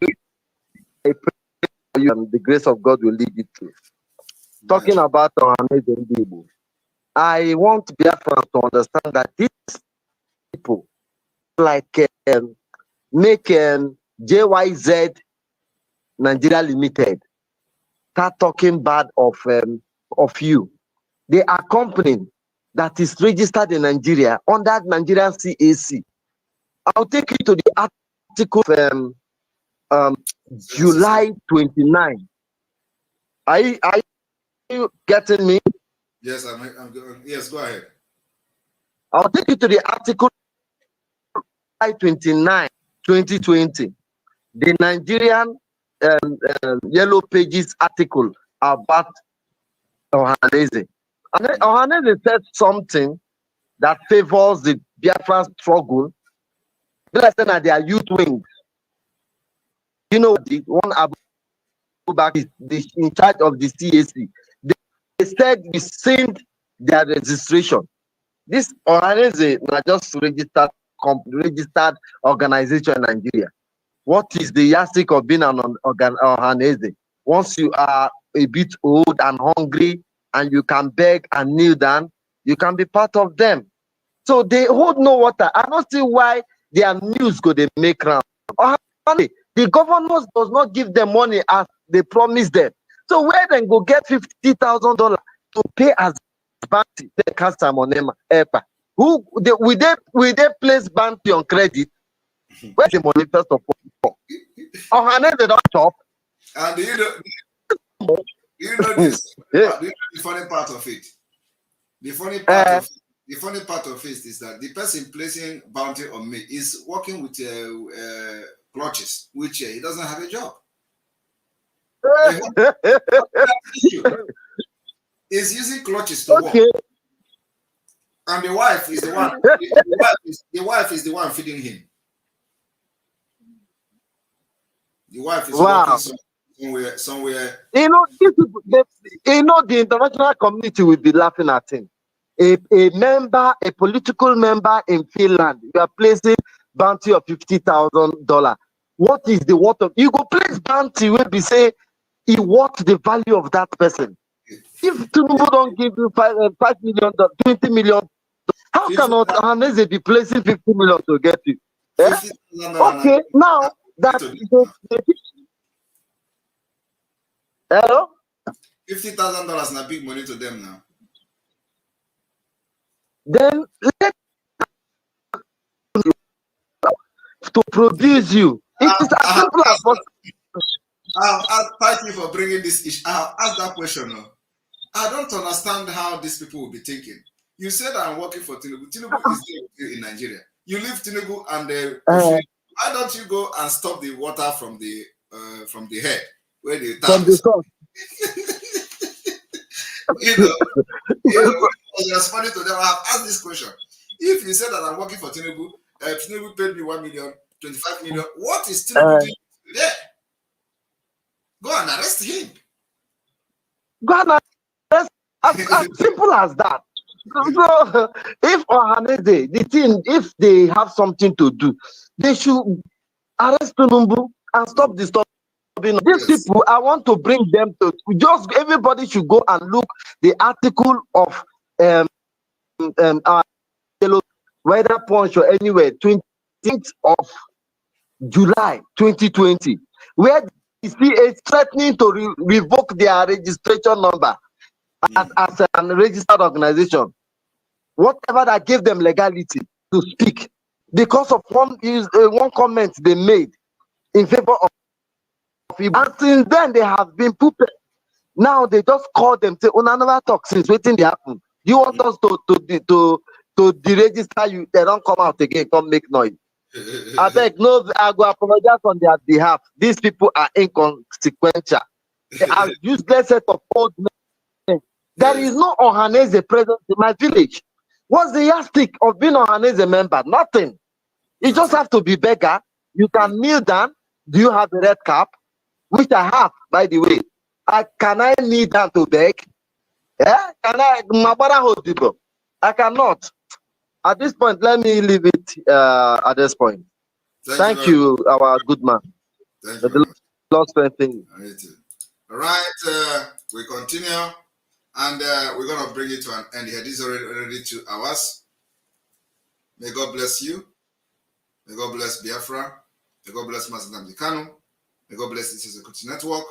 I pray for you, and the grace of God will lead you through. Talking about amazing people, I want Biafrans to understand that these people like make JYZ Nigeria Limited start talking bad of you. They are company that is registered in Nigeria under Nigerian CAC. I'll take you to the article of July 29. Are you getting me? Yes, I'm yes, go ahead. I'll take you to the article July 29, 2020. The Nigerian Yellow Pages article about Ohaneze. Ohaneze said something that favors the Biafra struggle. Let's say that they are youth wings. You know, the one back is in charge of the CAC. They said we sent their registration. This Ohaneze not just registered organization in Nigeria. What is the yardstick of being an Ohaneze? Once you are a bit old and hungry and you can beg and kneel down, you can be part of them. So they hold no water. I don't see why their news go they make round. The governors does not give them money as they promised them. So where then go get $50,000 to pay as bounty? They can't Simon Epa. Will they place bounty on credit? Where's the money first of all? Ohaneze don't chop. And you know this. You know the funny part of it. The funny part of it is that the person placing bounty on me is working with clutches, which he doesn't have a job. He's using clutches to work. And the wife is the one. The wife is the one feeding him. The wife is working somewhere. You know, the international community will be laughing at him. A political member in Finland, you are placing bounty of $50,000. What is the worth of? You go place bounty will be say he worth the value of that person. If Tinubu don't give you $5 million, $20 million, how can Ohaneze be placing $50 million to get you? Yeah? Okay, now that hello, $50,000 na big money to them now. Then let to produce you. It is as simple as possible. Thank you for bringing this issue. I'll ask that question. No? I don't understand how these people will be thinking. You said I'm working for Tinubu. Tinubu is there in Nigeria. You leave Tinubu and why don't you go and stop the water from the head where the tap is? Responding to them, I have asked this question. If you said that I'm working for Tinubu, Tinubu paid me 1 million, 25 million, what is Tinubu doing there? Go and arrest him. Go and arrest as simple as that. So if Ohaneze, the thing, if they have something to do, they should arrest Tinubu and stop disturbing. These people, I want to bring them to just everybody should go and look the article of our Weather Punch or anywhere 20th of July 2020, where the CA is threatening to revoke their registration number as a registered organization, whatever that gave them legality to speak, because of one comment they made in favor of. And since then they have been pooped. Now they just call them, say, "Oh, never talk since waiting they happen. You want us to deregister you? They don't come out again, come make noise." I beg, no, I go apologize on their behalf. These people are inconsequential. They are useless set of old men. There is no Ohaneze present in my village. What's the yardstick of being Ohaneze member? Nothing. You just have to be beggar. You can kneel down. Do you have a red cap? Which I have, by the way. Can I kneel down to beg? Yeah? Can I? I cannot. At this point, let me leave it at this point. Thank you, our good man. Thank you very much. Lord strengthen you. All right, we continue, and we're going to bring it to an end here. This is already 2 hours. May God bless you. May God bless Biafra. May God bless Master Nnamdi Kanu. May God bless the Security Network.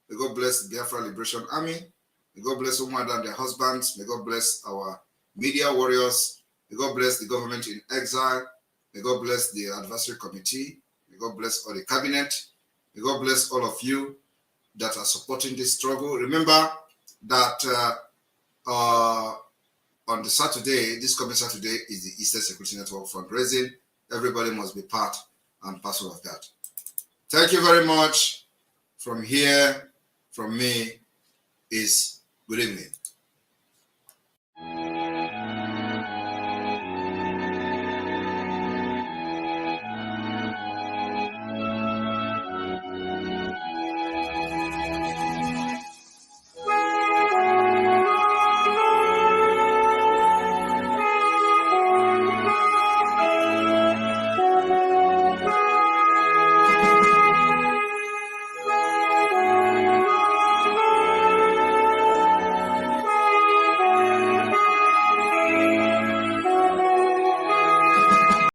May God bless the Biafra Liberation Army. May God bless women and their husbands. May God bless our media warriors. May God bless the government in exile. May God bless the advisory committee. May God bless all the cabinet. May God bless all of you that are supporting this struggle. Remember that on the Saturday, this coming Saturday, is the Eastern Security Network fundraising. Everybody must be part and parcel of that. Thank you very much. From here, from me, is good evening.